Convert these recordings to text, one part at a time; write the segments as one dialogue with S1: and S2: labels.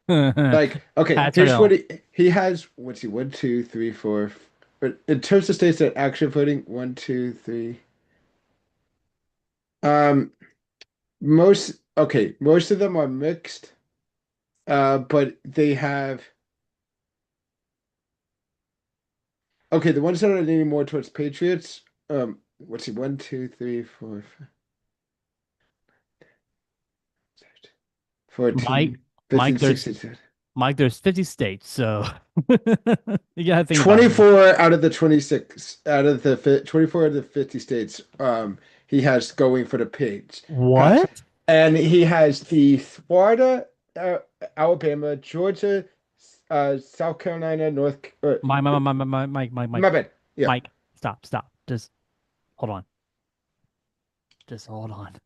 S1: Like, okay,
S2: Hats or
S1: here's what
S2: no?
S1: he has. What's he? One, two, three, four. But in terms of states that actually voting, one, two, three. Um, most of them are mixed. But they have the ones that are leaning more towards Patriots. What's he? One, two, three, four, five, 14,
S2: Mike, Mike,
S1: 15,
S2: there's
S1: 16,
S2: Mike, there's 50 states, so you gotta think about it.
S1: 24 out of the 26 out of the 24 of the 50 states he has going for the pass.
S2: What?
S1: And he has the Florida, uh, Alabama, Georgia, South Carolina,
S2: Mike,
S1: my bad. Yeah.
S2: Mike, stop. Just hold on. Just hold on.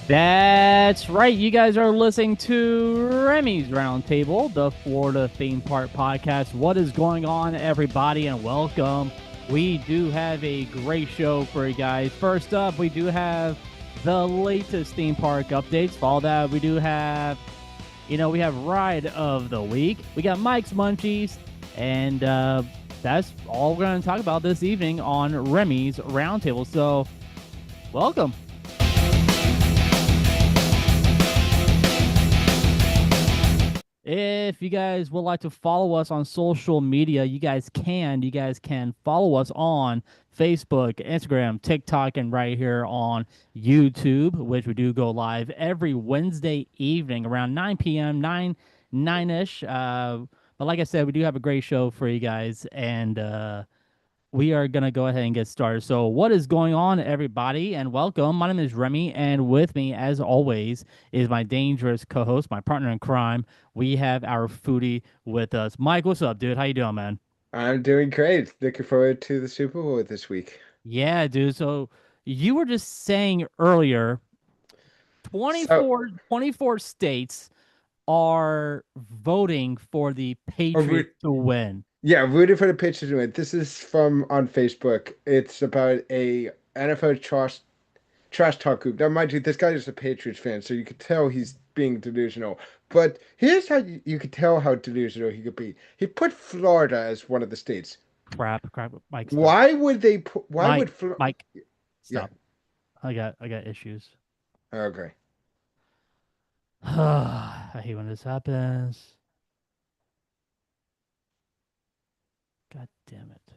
S2: That's right. You guys are listening to Remy's Roundtable, the Florida theme park podcast. What is going on, everybody, and welcome. We do have a great show for you guys. First up, we do have the latest theme park updates. Follow that, we do have, we have Ride of the Week. We got Mike's Munchies, and that's all we're going to talk about this evening on Remy's Roundtable. So, welcome. If you guys would like to follow us on social media, you guys can. You guys can follow us on Facebook, Instagram, TikTok, and right here on YouTube, which we do go live every Wednesday evening around 9 p.m., 9-ish. But like I said, we do have a great show for you guys, and we are going to go ahead and get started. So, what is going on, everybody? And welcome. My name is Remy, and with me, as always, is my dangerous co-host, my partner in crime. We have our foodie with us. Mike, what's up, dude? How you doing, man?
S1: I'm doing great. Looking forward to the Super Bowl this week.
S2: Yeah, dude. So, you were just saying earlier,
S1: So,
S2: 24 states are voting for the
S1: oh,
S2: Patriots to win.
S1: yeah, rooting for the Patriots to win. This is from on Facebook. It's about a NFL trash talk group. Now, mind you, this guy is a Patriots fan, so you could tell he's being delusional. But here's how you could tell how delusional he could be. He put Florida as one of the states.
S2: Crap. Mike, stop.
S1: Why would they put? Why would
S2: Mike,
S1: Florida?
S2: Mike,
S1: Yeah.
S2: stop. I got issues.
S1: Okay.
S2: I hate when this happens. God damn it.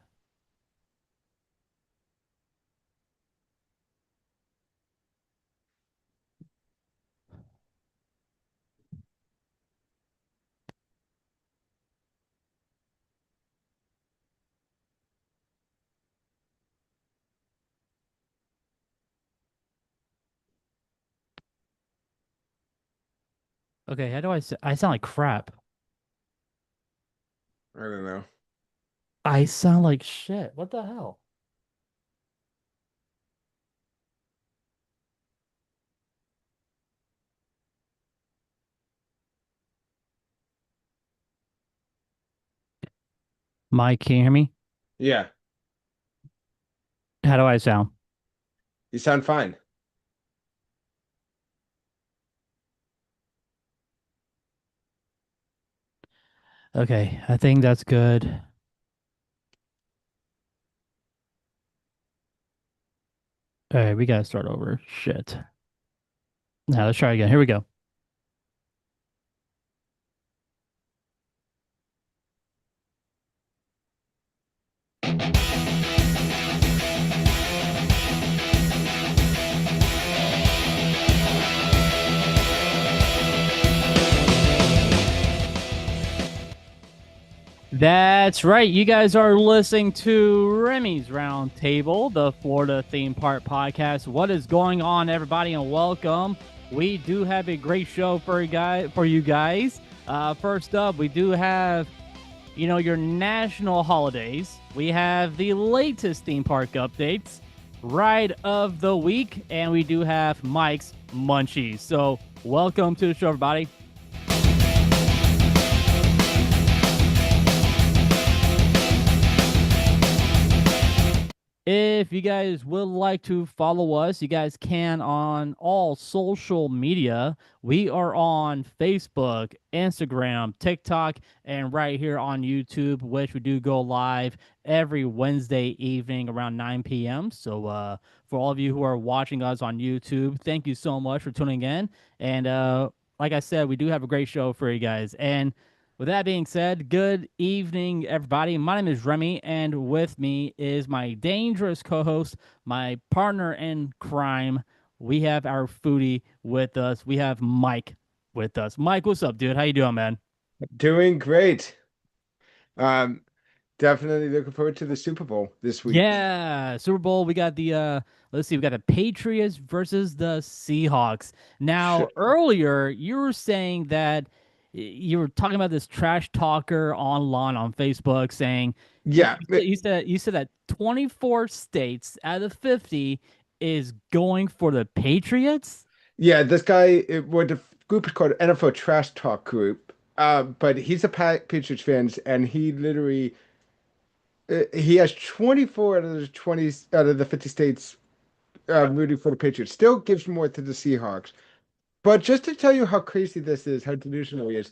S2: Okay, how do I sound like crap.
S1: I don't know.
S2: I sound like shit. What the hell? Mike, can you hear me?
S1: Yeah,
S2: How do I sound?
S1: you sound fine.
S2: Okay, I think that's good. All right, we gotta start over. Shit. Now let's try again. Here we go. That's right. You guys are listening to Remy's Roundtable, the Florida theme park podcast. What is going on, everybody, and welcome. We do have a great show for you guys. First up, we do have your national holidays. We have the latest theme park updates, ride of the week, and we do have Mike's Munchies. So, welcome to the show, everybody. If you guys would like to follow us, you guys can on all social media. We are on Facebook, Instagram, TikTok, and right here on YouTube, which we do go live every Wednesday evening around 9 p.m. So, for all of you who are watching us on YouTube, thank you so much for tuning in. And like I said, we do have a great show for you guys. And with that being said, good evening, everybody. My name is Remy, and with me is my dangerous co host, my partner in crime. We have our foodie with us. We have Mike with us. Mike, what's up, dude? How you doing, man?
S1: Doing great. Um, Definitely looking forward to the Super Bowl this week.
S2: Yeah, Super Bowl. We got the let's see, we got the Patriots versus the Seahawks. Now, earlier you were saying that you were talking about this trash talker online on Facebook saying
S1: Yeah,
S2: you said that 24 states out of 50 is going for the Patriots.
S1: yeah. This guy, what the group is called NFL Trash Talk Group. But he's a Patriots fan, and he literally he has 24 out of the 20 out of the 50 states rooting for the Patriots. Still gives more to the Seahawks. But just to tell you how crazy this is, how delusional he is,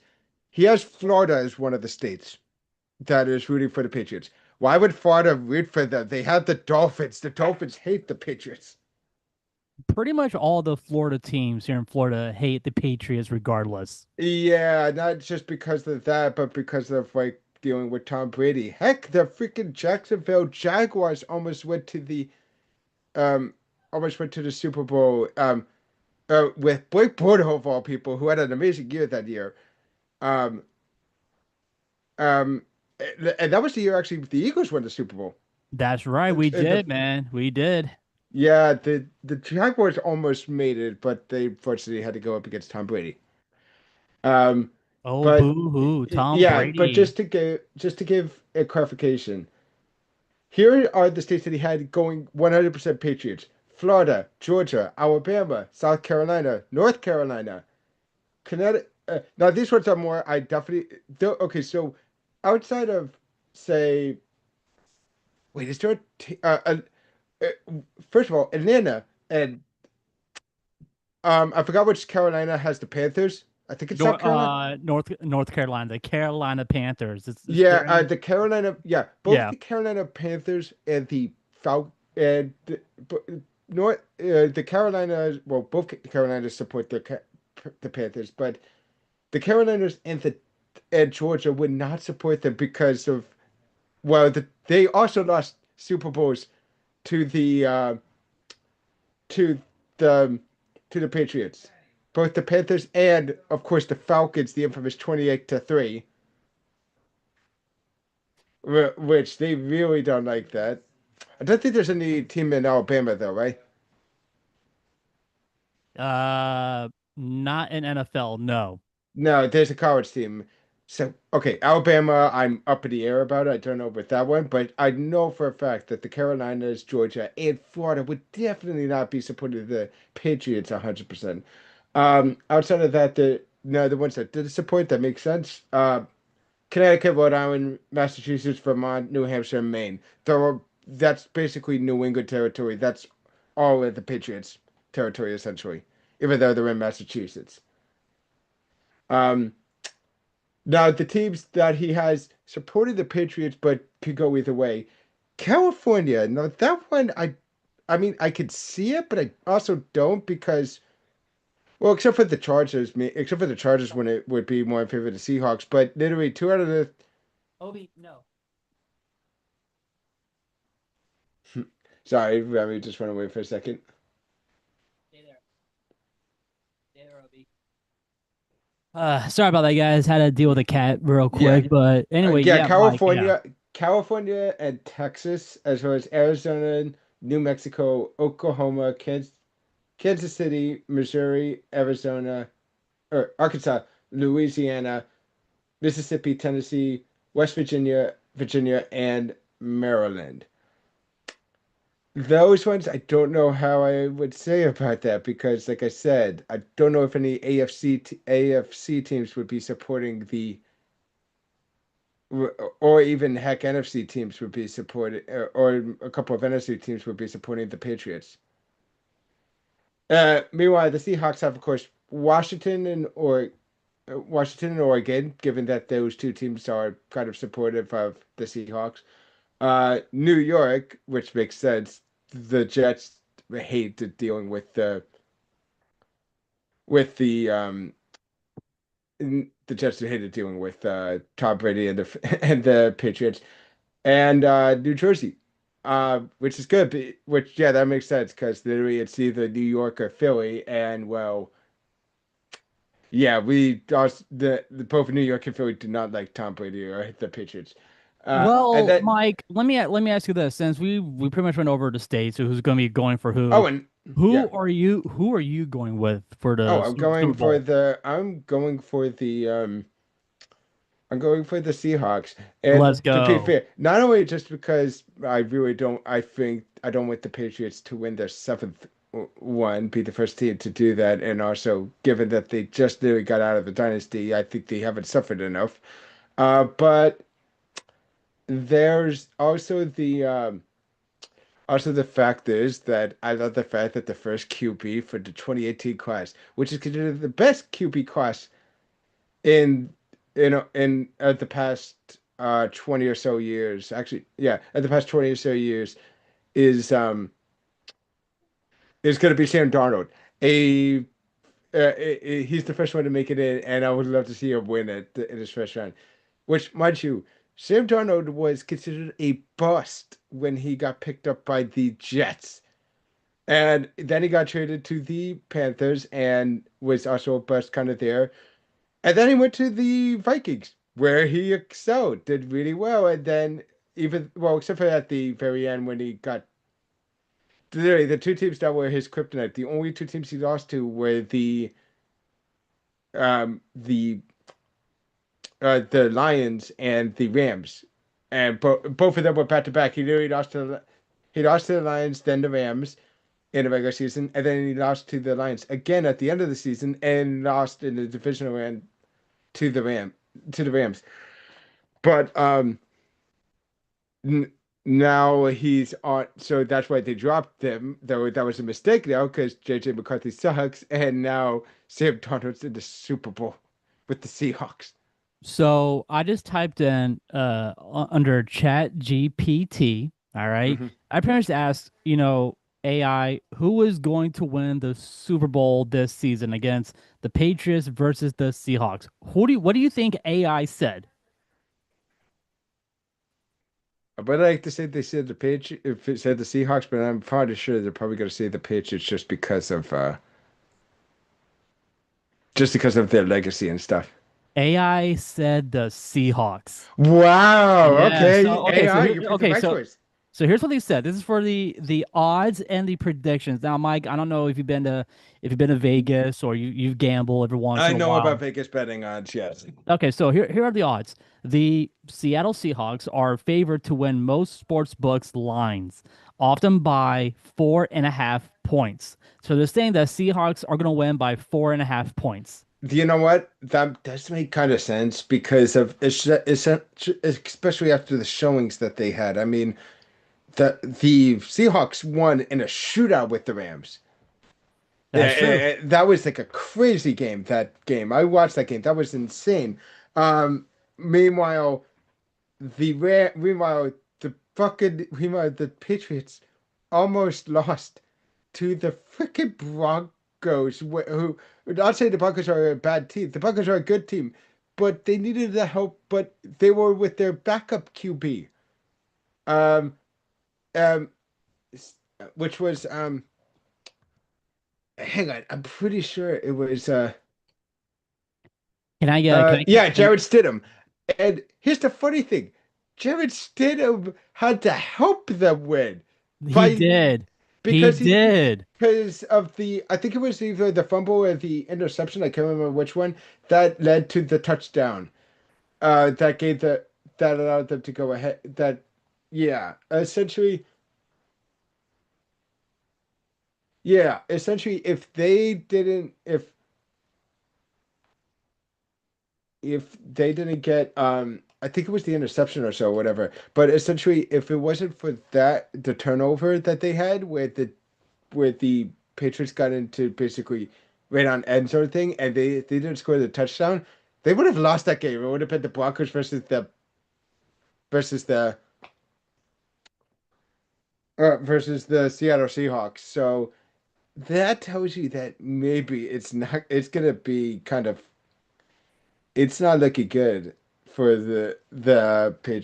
S1: he has Florida as one of the states that is rooting for the Patriots. Why would Florida root for them? They have the Dolphins. The Dolphins hate the Patriots.
S2: Pretty much all the Florida teams here in Florida hate the Patriots regardless.
S1: Yeah, not just because of that, but because of like dealing with Tom Brady. Heck, the freaking Jacksonville Jaguars um almost went to the Super Bowl with Blake Bortles of all people, who had an amazing year that year. Um um and that was the year actually the Eagles won the Super Bowl.
S2: That's right, we
S1: The
S2: did, man. We did.
S1: Yeah, the Jaguars almost made it, but they fortunately had to go up against Tom Brady. Um,
S2: Oh,
S1: but
S2: boo hoo, Tom
S1: yeah, but
S2: Brady.
S1: just to give a clarification, here are the states that he had going 100% Patriots: Florida, Georgia, Alabama, South Carolina, North Carolina, Connecticut. Now these ones are more. I definitely okay. So outside of say, wait, is there uh, first of all Atlanta and I forgot which Carolina has the Panthers. I think it's South Carolina.
S2: North Carolina, the Carolina Panthers.
S1: Yeah,
S2: They're in.
S1: the Carolina. Yeah, both
S2: Yeah,
S1: the Carolina Panthers and the Fal and North the Carolina. Well, both Carolinas support the Panthers, but the Carolinas and Georgia would not support them because of they also lost Super Bowls to to the to the Patriots. Both the Panthers and, of course, the Falcons, the infamous 28-3, which they really don't like that. I don't think there's any team in Alabama though, right?
S2: uh, not in NFL. No,
S1: No, there's a college team. So, okay, Alabama, I'm up in the air about it. I don't know about that one, but I know for a fact that the Carolinas, Georgia, and Florida would definitely not be supporting the Patriots 100%. Outside of that, the ones that did support that makes sense. Connecticut, Rhode Island, Massachusetts, Vermont, New Hampshire, and Maine. That's basically New England territory. That's all of the Patriots territory essentially, even though they're in Massachusetts. Um, Now the teams that he has supported the Patriots, but could go either way. California, now that one, I mean, I could see it, but I also don't because, well, except for the Chargers when it would be more in favor of the Seahawks. But literally two out of the,
S2: Obi, no.
S1: sorry, let me just run away for a second.
S2: Stay there. Stay there, Obi. Sorry about that, guys. Had to deal with a cat real
S1: Yeah,
S2: quick, but anyway,
S1: yeah,
S2: yeah, Mike, yeah.
S1: California and Texas, as well as Arizona, New Mexico, Oklahoma, Kansas City, Missouri, Arizona, or Arkansas, Louisiana, Mississippi, Tennessee. West Virginia, Virginia, and Maryland. Those ones, I don't know how I would say about that because, like I said, I don't know if any AFC teams would be supporting or even heck, NFC teams would be supported, or a couple of NFC teams would be supporting the Patriots. Meanwhile, the Seahawks have, of course, Washington and Oregon, given that those two teams are kind of supportive of the Seahawks. New York, which makes sense. The Jets hate dealing with the Jets hated dealing with Tom Brady and the and the Patriots and New Jersey, which is good. Which yeah, that makes sense because literally it's either New York or Philly, and well, yeah, we also, the both New York and Philly do not like Tom Brady or the Patriots. And
S2: Well,
S1: then
S2: Mike, let me ask you this: since we pretty much went over the states, so who's going to be going for
S1: oh,
S2: who?
S1: and yeah.
S2: Who are you going with for
S1: Oh,
S2: the Super Bowl?
S1: I'm going for the Seahawks. And
S2: Let's
S1: to be
S2: go.
S1: fair, not only just because I think I don't want the Patriots to win their seventh one, be the first team to do that, and also given that they just literally got out of the dynasty, I think they haven't suffered enough. But there's also the fact is that I love the fact that the first QB for the 2018 class, which is considered the best QB class in in the past 20 or so years, actually, yeah, at the past 20 or so years is um is going to be Sam Darnold. A He's the first one to make it in, and I would love to see him win it in his first round. Which, mind you, Sam Darnold was considered a bust when he got picked up by the Jets. And then he got traded to the Panthers and was also a bust kind of there. And then he went to the Vikings, where he excelled, did really well. And then except for at the very end when he got literally the two teams that were his kryptonite. The only two teams he lost to were the the Lions and the Rams, and both of them were back to back. He lost to the Lions, then the Rams in the regular season, and then he lost to the Lions again at the end of the season, and lost in the divisional round to the Rams. But n now he's on, so that's why they dropped him. Though that was a mistake now because JJ McCarthy sucks, and now Sam Darnold's in the Super Bowl with the Seahawks.
S2: So I just typed in under Chat GPT. All right.
S1: Hmm.
S2: I pretty much asked, AI, who is going to win the Super Bowl this season against the Patriots versus the Seahawks? What do you think AI said?
S1: But I like to say they said the Patriots, if it said the Seahawks, but I'm probably sure they're probably going to say the Patriots just because of their legacy and stuff.
S2: AI said the Seahawks.
S1: Wow.
S2: Yeah.
S1: Okay.
S2: So okay. So
S1: AI,
S2: here.
S1: you picked the
S2: Okay.
S1: right
S2: So
S1: choice.
S2: So here's what they said. This is for the odds and the predictions. Now, Mike, I don't know if you've been to Vegas or you gamble every once
S1: I
S2: in a
S1: know about
S2: while.
S1: Vegas betting odds. Yes.
S2: Okay, so here are the odds. The Seattle Seahawks are favored to win most sports books lines, often by 4.5 points. So they're saying that Seahawks are going to win by 4.5 points.
S1: Do you know what? That does make kind of sense because of especially after the showings that they had. I mean, the Seahawks won in a shootout with the Rams. Yeah,
S2: That's true.
S1: that was like a crazy game. That game, I watched that game. That was insane. Um, meanwhile, meanwhile the Patriots almost lost to the freaking Broncos. Who not saying the Broncos are a bad team. The Broncos are a good team, but they needed the help. But they were with their backup QB, um, um, which was hang on, I'm pretty sure it was
S2: Can I get
S1: yeah, Jared Stidham. And here's the funny thing. Jared Stidham had to help them win
S2: he
S1: by
S2: did. He
S1: because he
S2: did.
S1: because of the I think it was either the fumble or the interception, I can't remember which one, that led to the touchdown. That gave that allowed them to go ahead. That yeah, essentially, yeah, essentially, if they didn't, if they didn't get I think it was the interception or so, whatever. But essentially, if it wasn't for that the turnover that they had with the Patriots got into basically right on end sort of thing, and they didn't score the touchdown, they would have lost that game. It would have been the Broncos versus the versus the Seattle Seahawks. So that tells you that maybe it's gonna be kind of it's not looking good for the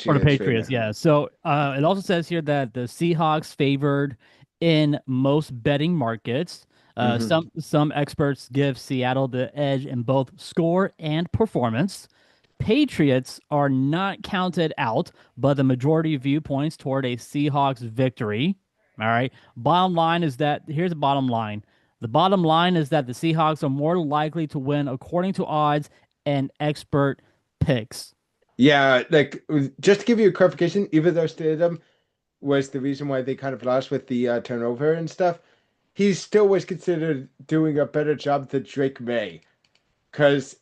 S2: For the
S1: Patriots right
S2: Patriots,
S1: now.
S2: yeah. So it also says here that the Seahawks favored in most betting markets.
S1: Hmm.
S2: Some experts give Seattle the edge in both score and performance. Patriots are not counted out, but the majority viewpoints toward a Seahawks victory. All right. Bottom line is that here's the bottom line. The bottom line is that the Seahawks are more likely to win according to odds and expert picks.
S1: Yeah, like just to give you a clarification, even though Stidham was the reason why they kind of lost with the turnover and stuff, he still was considered doing a better job than Drake May. Because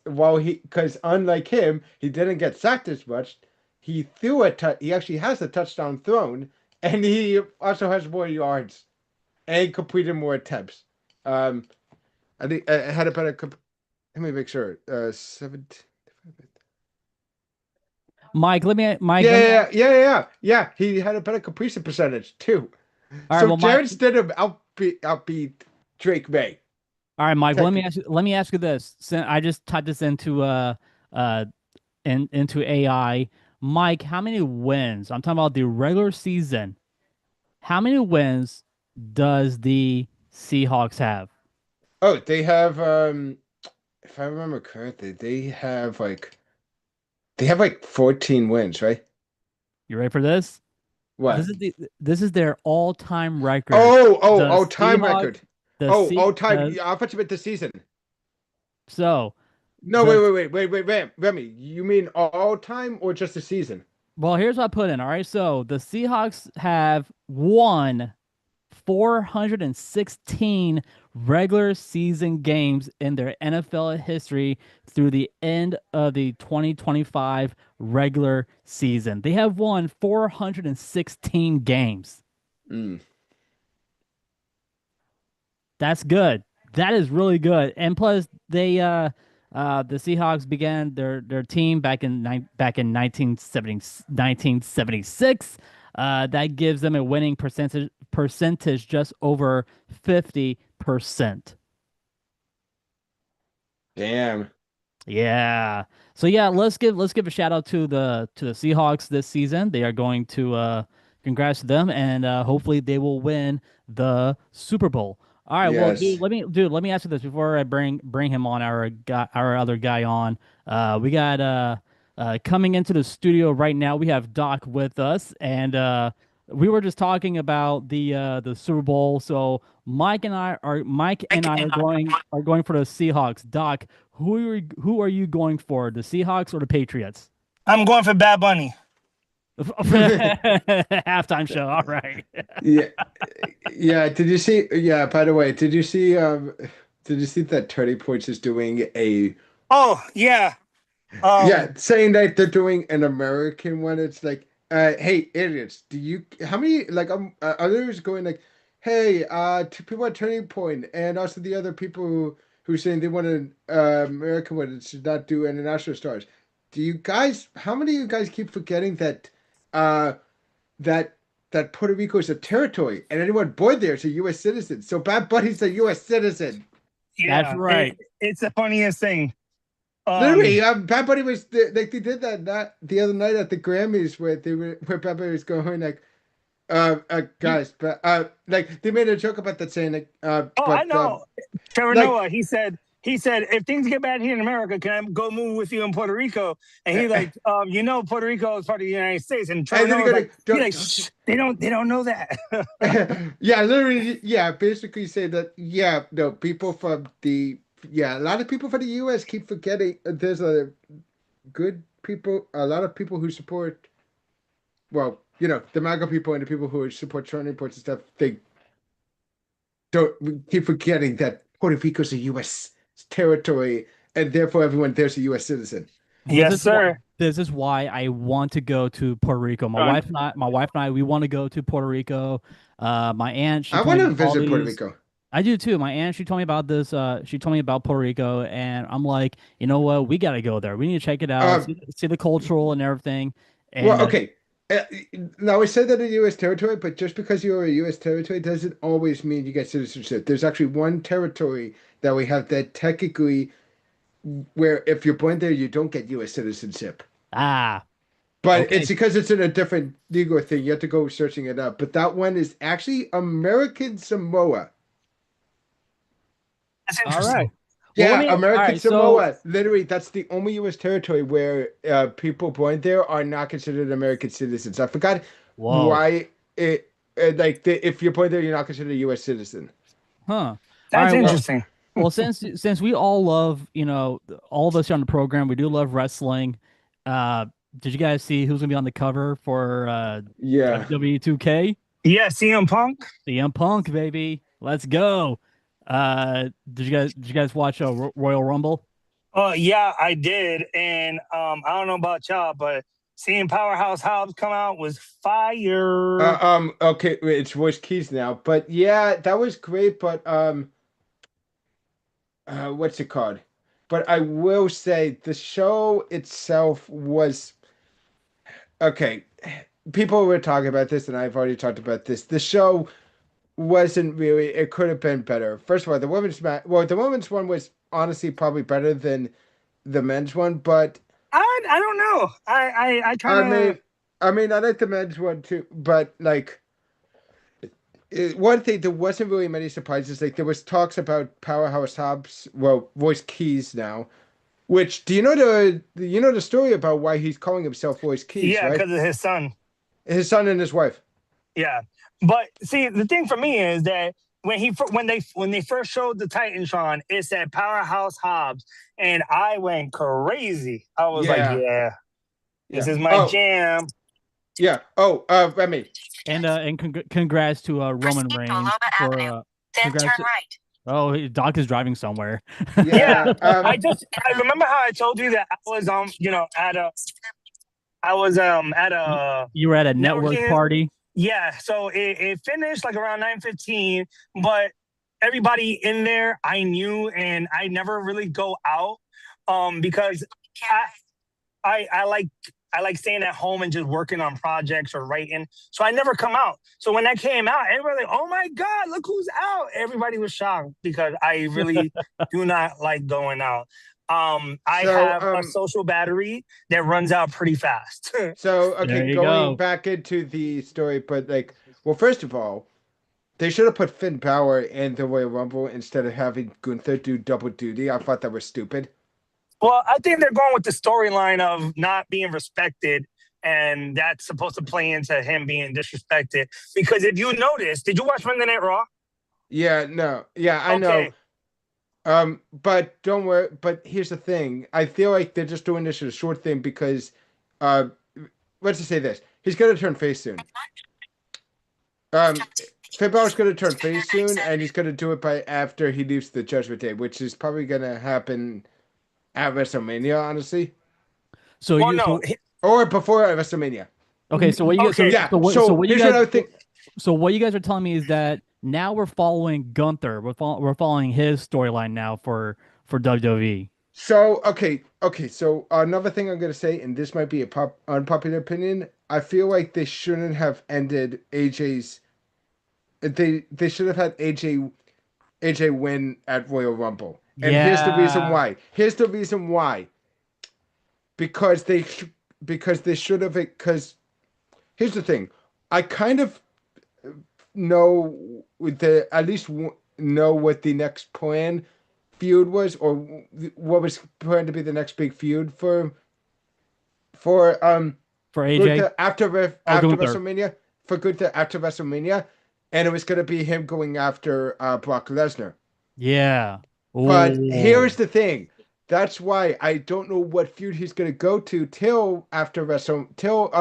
S1: unlike him, he didn't get sacked as much. He actually has a touchdown thrown, and he also has more yards and completed more attempts. Um, I think I had a better. Let me make sure. 17.
S2: Mike,
S1: Yeah,
S2: let me
S1: yeah, yeah, yeah, yeah. Yeah, he had a better completion percentage too.
S2: all right,
S1: So
S2: well, Mike,
S1: Jared Stidham outbeat Drake May.
S2: all right, Mike,
S1: Tech,
S2: let me ask you this. I just typed this into uh into AI. Mike, how many wins? I'm talking about the regular season. How many wins does the Seahawks have?
S1: oh, they have if I remember correctly, they have like 14 wins, right?
S2: You ready for this?
S1: What?
S2: This is their all-time record.
S1: Oh,
S2: The
S1: oh, time
S2: Seahawks,
S1: record. Oh, time.
S2: the
S1: Yeah, I thought you meant the season.
S2: so
S1: No,
S2: the
S1: Remy. You mean all time or just the season?
S2: well, here's what I put in. All right, so the Seahawks have won 416 regular season games in their NFL history through the end of the 2025 regular season. They have won 416 games.
S1: Mm.
S2: That's good. That is really good. And plus, the Seahawks began their team back in 1976. That gives them a winning percentage just over 50%.
S1: Damn.
S2: Yeah. So yeah, let's give a shout out to the Seahawks this season. They are going to congrats to them and hopefully they will win the Super Bowl. All right, well,
S1: Yes.
S2: dude, let me ask you this before I bring him on our other guy on. We got coming into the studio right now. We have Doc with us and we were just talking about the Super Bowl. So Mike and I are going for the Seahawks. Doc, who are you going for, the Seahawks or the Patriots?
S3: I'm going for Bad Bunny.
S2: Halftime show. All right.
S1: Yeah, yeah. Did you see? Yeah. By the way, did you see that Turning Points is doing a
S3: Oh yeah.
S1: yeah,
S3: Um.
S1: saying that they're doing an American one? It's like, hey, idiots, do you how many like others going like, hey, to people at Turning Point and also the other people who saying they want an American one and should not do international stars. Do you guys? How many of you guys keep forgetting that? Uh, that that Puerto Rico is a territory and anyone born there is a U.S. citizen. So Bad Bunny's a U.S. citizen.
S2: That's
S3: Yeah.
S2: right.
S3: It's the funniest thing.
S1: Literally,
S3: Um.
S1: Bad Bunny was like they did that the other night at the Grammys where Bad Bunny was going like guys, but like they made a joke about that saying like
S3: Oh, I
S1: but
S3: know. Trevor
S1: like
S3: Noah. He said if things get bad here in America, can I go move with you in Puerto Rico? And he like, Puerto Rico is part of the United States. And Trevor
S1: and then he
S3: Noah was
S1: go
S3: like,
S1: like don't
S3: shh, they don't know that.
S1: yeah, literally, yeah, basically say that, yeah, no, people from the, yeah, a lot of people from the US keep forgetting there's a good people, a lot of people who support, well, the MAGA people and the people who support Trump imports and stuff, they don't we keep forgetting that Puerto Rico's a U.S. territory, and therefore everyone there's a U.S. citizen.
S2: This
S3: Yes,
S2: is why
S3: sir.
S2: this is why I want to go to Puerto Rico. My wife and I, we want to go to Puerto Rico. My aunt, she
S1: I
S2: told
S1: want
S2: me
S1: to
S2: about all
S1: visit Puerto
S2: these.
S1: Rico.
S2: I do too. My aunt, she told me about this. She told me about Puerto Rico, and I'm like, you know what? We got to go there. We need to check it out,
S1: Um,
S2: see the cultural and everything.
S1: well,
S2: And
S1: okay. Uh, Now, I said that a U.S. territory, but just because you're a U.S. territory doesn't always mean you get citizenship. There's actually one territory that we have that technically, where if you're born there, you don't get U.S. citizenship.
S2: ah,
S1: But it's
S2: okay,
S1: because it's in a different legal thing. You have to go searching it up. But that one is actually American Samoa.
S3: That's
S2: all right.
S3: interesting.
S2: Well, let
S1: Yeah,
S2: me. All
S1: American
S2: right, so
S1: Samoa. Literally, that's the only U.S. territory where people born there are not considered American citizens. I forgot
S2: whoa,
S1: why if you're born there, you're not considered a U.S. citizen.
S2: huh? All
S3: That's
S2: right, well,
S3: interesting.
S2: Well, since we all love, all of us here on the program, we do love wrestling. Uh, did you guys see who's gonna be on the cover for
S1: Yeah.
S2: WWE 2K?
S3: Yeah, CM Punk.
S2: CM Punk, baby. Let's go. Did you guys watch Royal Rumble?
S3: Yeah, I did, and I don't know about y'all, but seeing Powerhouse Hobbs come out was fire.
S1: Okay, wait, it's voice keys now, but yeah, that was great. But what's it called? But I will say the show itself was okay. People were talking about this, and I've already talked about this. The show wasn't really. It could have been better. First of all, the women's match. Well, the women's one was honestly probably better than the men's one, but
S3: I don't know. I kind
S1: I
S3: of
S1: mean, I like the men's one too. But like, one thing there wasn't really many surprises. Like there was talks about Powerhouse Hobbs. Well, voice keys now. Which do you know the story about why he's calling himself voice keys,
S3: yeah,
S1: right?
S3: because of his son.
S1: His son and his wife.
S3: Yeah, but see, the thing for me is that when they first showed the Titantron, it said Powerhouse Hobbs, and I went crazy. I was like,
S1: Yeah,
S3: yeah, this
S1: yeah.
S3: is my
S1: Oh,
S3: jam.
S1: yeah. Oh, Remy.
S2: And congrats to Roman
S4: Proceed to
S2: Reigns
S4: Aloba
S2: for
S4: Avenue, then
S2: congrats.
S4: turn right.
S2: Doc is driving somewhere.
S3: Yeah,
S1: Yeah.
S3: I remember how I told you that I was at
S2: You,
S3: a
S2: you were at a network
S3: networking.
S2: party.
S3: Yeah, so it finished like around 9:15, but everybody in there I knew, and I never really go out because I like staying at home and just working on projects or writing. So I never come out. So when that came out, everybody like, oh my God, look who's out. Everybody was shocked because I really do not like going out. I
S1: So
S3: have a social battery that runs out pretty fast.
S1: so okay,
S2: There you
S1: going
S2: go.
S1: back into the story, but like, well, first of all, they should have put Finn Balor in the Royal Rumble instead of having Gunther do double duty. I thought that was stupid.
S3: Well, I think they're going with the storyline of not being respected, and that's supposed to play into him being disrespected. Because if you notice, did you watch Monday Night Raw?
S1: Yeah, no, yeah, I know.
S3: Okay,
S1: But don't worry. But here's the thing. I feel like they're just doing this as a short thing because, uh, let's just say this: he's gonna turn face soon. Um, Finn Balor's gonna turn face soon, and he's gonna do it by after he leaves the Judgment Day, which is probably gonna happen at WrestleMania, honestly,
S2: So
S3: well,
S2: you
S3: no,
S2: so
S1: or before WrestleMania.
S2: okay. So what you guys so
S3: okay,
S1: Yeah.
S2: so what so
S1: So
S2: what you
S1: here's what
S2: guys
S1: I would think.
S2: so what you guys are telling me is that now we're following Gunther. We're following his storyline now for WWE.
S1: So okay. So another thing I'm gonna say, and this might be a unpopular opinion. I feel like they shouldn't have ended AJ's. They should have had AJ win at Royal Rumble, and here's the reason
S2: Yeah.
S1: why. Here's the reason why. Because they should have it. Because here's the thing. I kind of know at least know what the next plan feud was, or what was planned to be the next big feud for
S2: For AJ.
S1: Gunther
S2: Oh,
S1: after
S2: Gunther.
S1: WrestleMania, for Gunther after WrestleMania, and it was going to be him going after Brock Lesnar.
S2: Yeah.
S1: But here's
S2: Oh.
S1: the thing. That's why I don't know what feud he's gonna go to till after till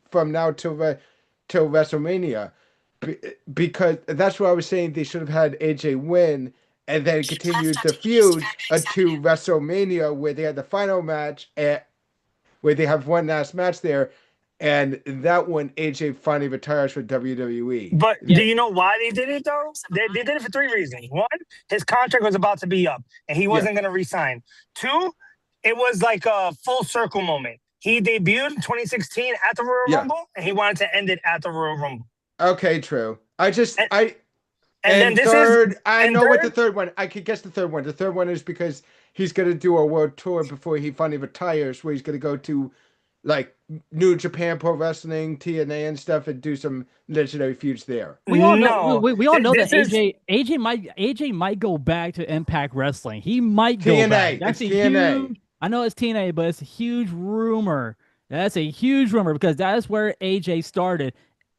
S1: from now till WrestleMania, Be, because that's what I was saying. They should have had AJ win and then continued the feud to WrestleMania where they had the final match where they have one last match there, and that one AJ finally retires for WWE.
S3: But
S2: Yeah.
S3: do you know why they did it though? They did it for three reasons. One, his contract was about to be up and he wasn't going to resign. Two, it was like a full circle moment. He debuted in 2016 at the Royal Rumble and he wanted to end it at the Royal Rumble.
S1: Okay, true.
S3: And
S1: And
S3: then this
S1: third,
S3: is
S1: I
S3: and
S1: know what
S3: third,
S1: the third one. I could guess the third one. The third one is because he's gonna do a world tour before he finally retires, where he's gonna go to like New Japan Pro Wrestling, TNA, and stuff, and do some legendary feuds there.
S2: We all
S3: no.
S2: know. We all know that
S3: This is
S2: AJ might go back to Impact Wrestling. He might go
S1: TNA.
S2: back. That's
S1: It's
S2: a
S1: TNA.
S2: huge. I know it's TNA, but it's a huge rumor. That's a huge rumor because that is where AJ started,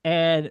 S2: and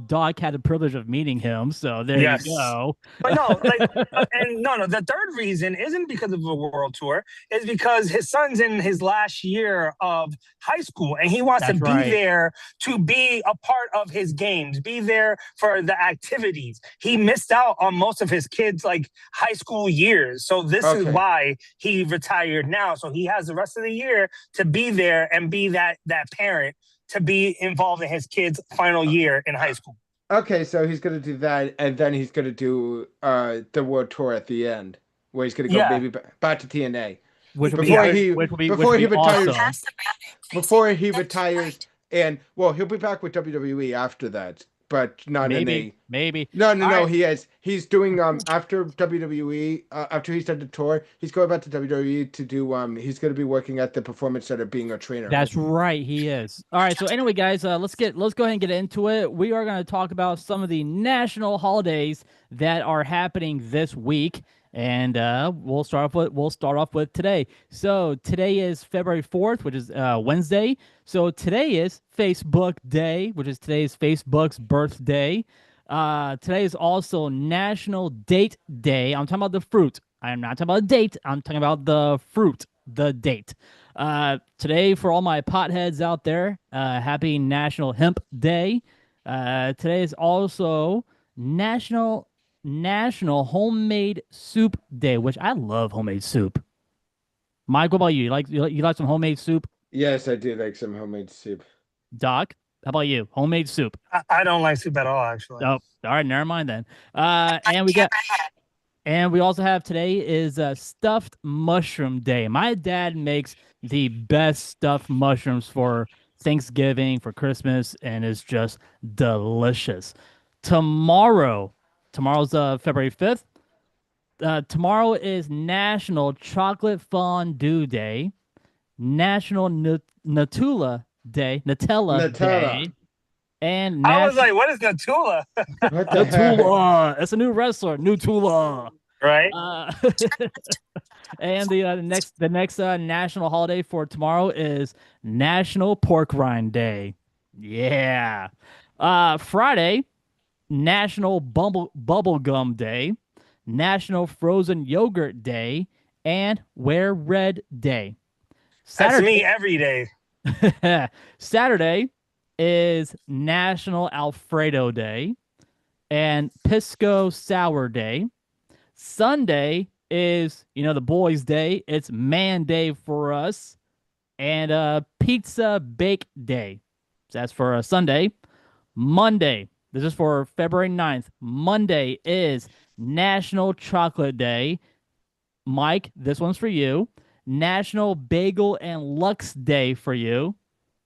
S2: Doc had the privilege of meeting him. So there
S3: yes.
S2: you go.
S3: But no, no. The third reason isn't because of the world tour. It's because his son's in his last year of high school, and he wants to be there to be a part of his games, be there for the activities. He missed out on most of his kids' like high school years, so this is why he retired now. So he has the rest of the year to be there and be that parent to be involved in his kid's final year in high school.
S1: Okay, so he's gonna do that, and then he's gonna do the world tour at the end, where he's gonna go maybe back to TNA before he retires.
S2: Awesome.
S1: Before he retires, and well, he'll be back with WWE after that, but not
S2: maybe.
S1: No. Right. He's doing after WWE after he's done the tour, he's going back to WWE to do he's going to be working at the Performance Center being a trainer.
S2: That's right, he is. All right, so anyway, guys, let's go ahead and get into it. We are going to talk about some of the national holidays that are happening this week. And we'll start off with today. So today is February 4th, which is Wednesday. So today is Facebook Day, which is today's Facebook's birthday. Today is also National Date Day. I'm talking about the fruit. I am not talking about a date. I'm talking about the fruit, the date. Today, for all my potheads out there, happy National Hemp Day. Today is also National Homemade Soup Day, which I love homemade soup. Mike, what about you? You like some homemade soup?
S1: Yes, I do like some homemade soup.
S2: Doc, how about you? Homemade soup?
S3: I don't like soup at all, actually.
S2: Oh, all right, never mind then. And we also have today is Stuffed Mushroom Day. My dad makes the best stuffed mushrooms for Thanksgiving, for Christmas, and it's just delicious. Tomorrow's February 5th. Tomorrow is National Chocolate Fondue Day, National Nutella Day, and
S3: I was like, what is Nutella?
S2: Nutella. It's a new wrestler, Nutella.
S3: Right.
S2: And the next national holiday for tomorrow is National Pork Rind Day. Yeah. Friday, National Bubble Gum Day, National Frozen Yogurt Day, and Wear Red Day.
S3: That's me every day.
S2: Saturday is National Alfredo Day and Pisco Sour Day. Sunday is, the boys' day. It's Man Day for us. And Pizza Bake Day. So that's for Sunday. Monday. This is for February 9th. Monday is National Chocolate Day. Mike, this one's for you. National Bagel and Lux Day for you.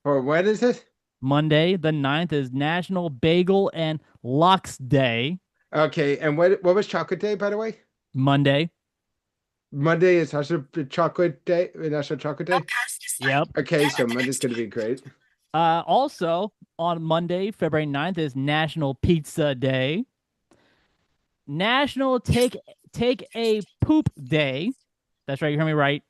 S1: For when is it?
S2: Monday, the 9th, is National Bagel and Lux Day.
S1: Okay, and what was Chocolate Day, by the way?
S2: Monday.
S1: Monday is National Chocolate Day. National Chocolate Day.
S2: Yep.
S1: Okay, so Monday's gonna be great.
S2: Also on Monday, February 9th, is National Pizza Day. National Take a Poop Day. That's right. You heard me right.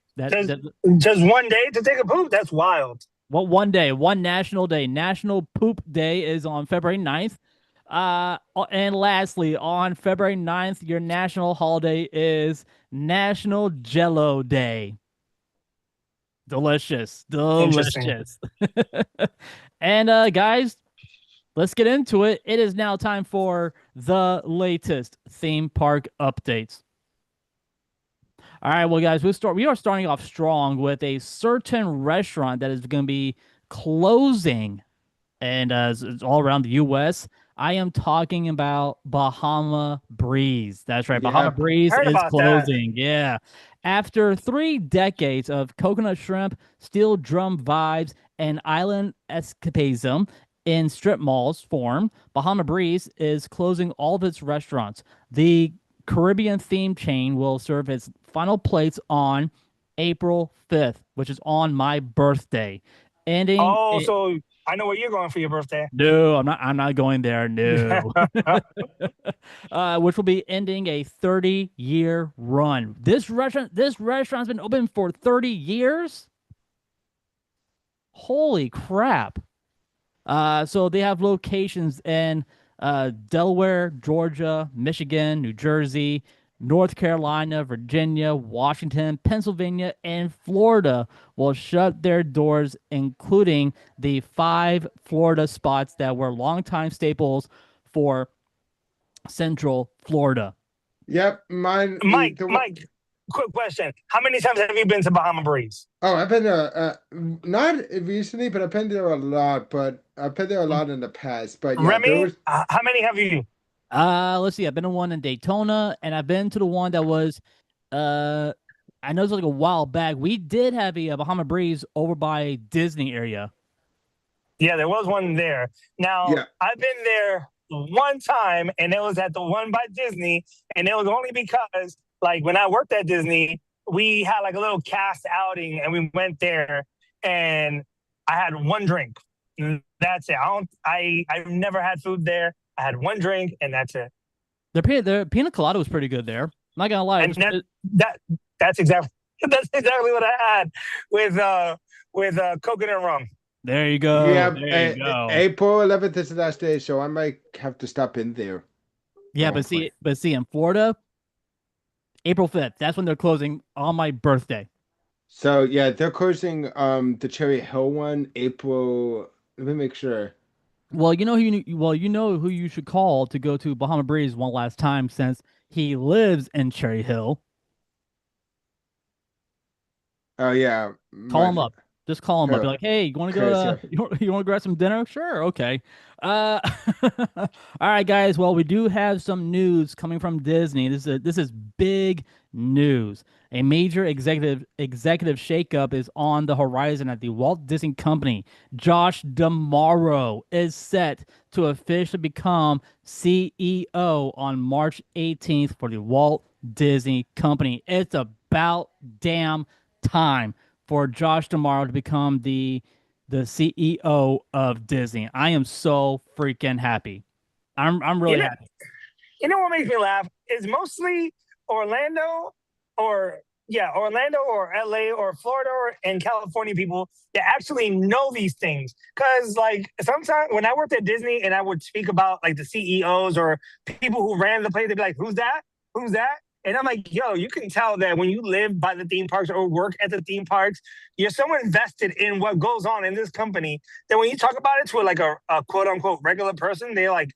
S3: Just one day to take a poop? That's wild.
S2: Well, one day, one national day. National Poop Day is on February 9th. And lastly, on February 9th, your national holiday is National Jello Day. Delicious,
S3: Interesting.
S2: delicious. And guys, let's get into it. It is now time for the latest theme park updates. All right, well, guys, we are starting off strong with a certain restaurant that is going to be closing, and it's all around the U.S. I am talking about Bahama Breeze. That's right, Bahama
S1: Yep.
S2: Breeze
S3: Heard
S2: is
S3: about that.
S2: closing. Yeah, after 3 decades of coconut shrimp, steel drum vibes, and island escapism in strip malls form, Bahama Breeze is closing all of its restaurants. The Caribbean theme chain will serve its final plates on April 5th, which is on my birthday. Ending
S3: Oh,
S2: it.
S3: so I know where you're going for your birthday.
S2: No, I'm not going there. No. Which will be ending a 30-year run. This restaurant's been open for 30 years. Holy crap. So they have locations in Delaware, Georgia, Michigan, New Jersey, North Carolina, Virginia, Washington, Pennsylvania, and Florida will shut their doors, including the 5 Florida spots that were longtime staples for Central Florida.
S1: Yep. Mine.
S3: Mike, Mike, quick question. How many times have you been to Bahama Breeze?
S1: Oh, I've been there. Not recently, but I've been there a lot. But I've been there a lot in the past. But yeah, there
S3: Remy,
S1: was.
S3: how many have you?
S2: Let's see. I've been to one in Daytona, and I've been to the one that was, uh, I know it's like a while back. We did have a Bahama Breeze over by Disney area.
S3: Yeah, there was one there. Now,
S1: Yeah.
S3: I've been there one time, and it was at the one by Disney, and it was only because, like, when I worked at Disney, we had like a little cast outing, and we went there, and I had one drink. That's it. I've never had food there. I had one drink, and that's it.
S2: Their pina colada was pretty good there. Not gonna lie,
S3: And that that's exactly that's exactly what I had with coconut rum.
S2: there you go.
S1: Yeah.
S2: There you go.
S1: April 11th is the last day, so I might have to stop in there at
S2: Yeah,
S1: one
S2: but
S1: point.
S2: see, in Florida, April 5th, that's when they're closing on my birthday.
S1: So yeah, they're closing the Cherry Hill one April. Let me make sure.
S2: You know who you should call to go to Bahama Breeze one last time since he lives in Cherry Hill.
S1: Oh yeah,
S2: Call
S1: my
S2: him up. Just call him up. Be
S1: uh,
S2: like, hey, you want to go
S1: Chris.
S2: to
S1: Yeah.
S2: you want to grab some dinner? Sure, okay. All right, guys. Well, we do have some news coming from Disney. This is big news. A major executive shakeup is on the horizon at the Walt Disney Company. Josh D'Amaro is set to officially become CEO on March 18th for the Walt Disney Company. It's about damn time for Josh D'Amaro to become the CEO of Disney. I am so freaking happy. I'm
S3: You
S2: really
S3: know,
S2: happy.
S3: you know what makes me laugh is mostly Orlando or Orlando or LA or Florida or, and California people that actually know these things. Cause like sometimes when I worked at Disney and I would speak about like the CEOs or people who ran the place, they'd be like, "Who's that? Who's that?" And I'm like, yo, you can tell that when you live by the theme parks or work at the theme parks, you're so invested in what goes on in this company that when you talk about it to like a quote unquote regular person, they're like,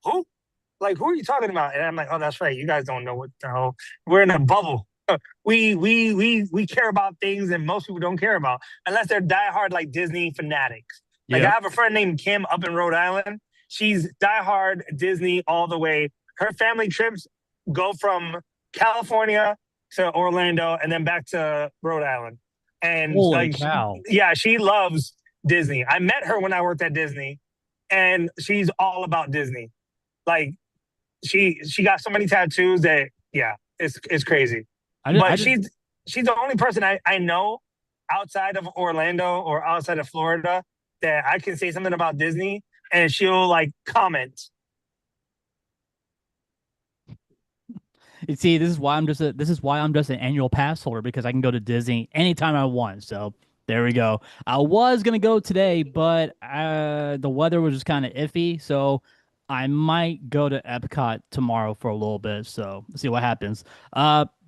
S3: who? Like, who are you talking about? And I'm like, oh, that's right. You guys don't know what the hell. We're in a bubble. We care about things that most people don't care about unless they're diehard like Disney fanatics. Like I
S2: Yep.
S3: have a friend named Kim up in Rhode Island. She's diehard Disney all the way. Her family trips go from California to Orlando and then back to Rhode Island. And
S2: Holy
S3: like,
S2: cow.
S3: yeah, she loves Disney. I met her when I worked at Disney, and she's all about Disney. Like she got so many tattoos that yeah, it's crazy.
S2: I
S3: But
S2: just
S3: she's the only person I know outside of Orlando or outside of Florida that I can say something about Disney and she'll like comment.
S2: you see, this is why I'm just an annual pass holder because I can go to Disney anytime I want. So there we go. I was gonna go today, but the weather was just kind of iffy, so I might go to Epcot tomorrow for a little bit, so let's see what happens.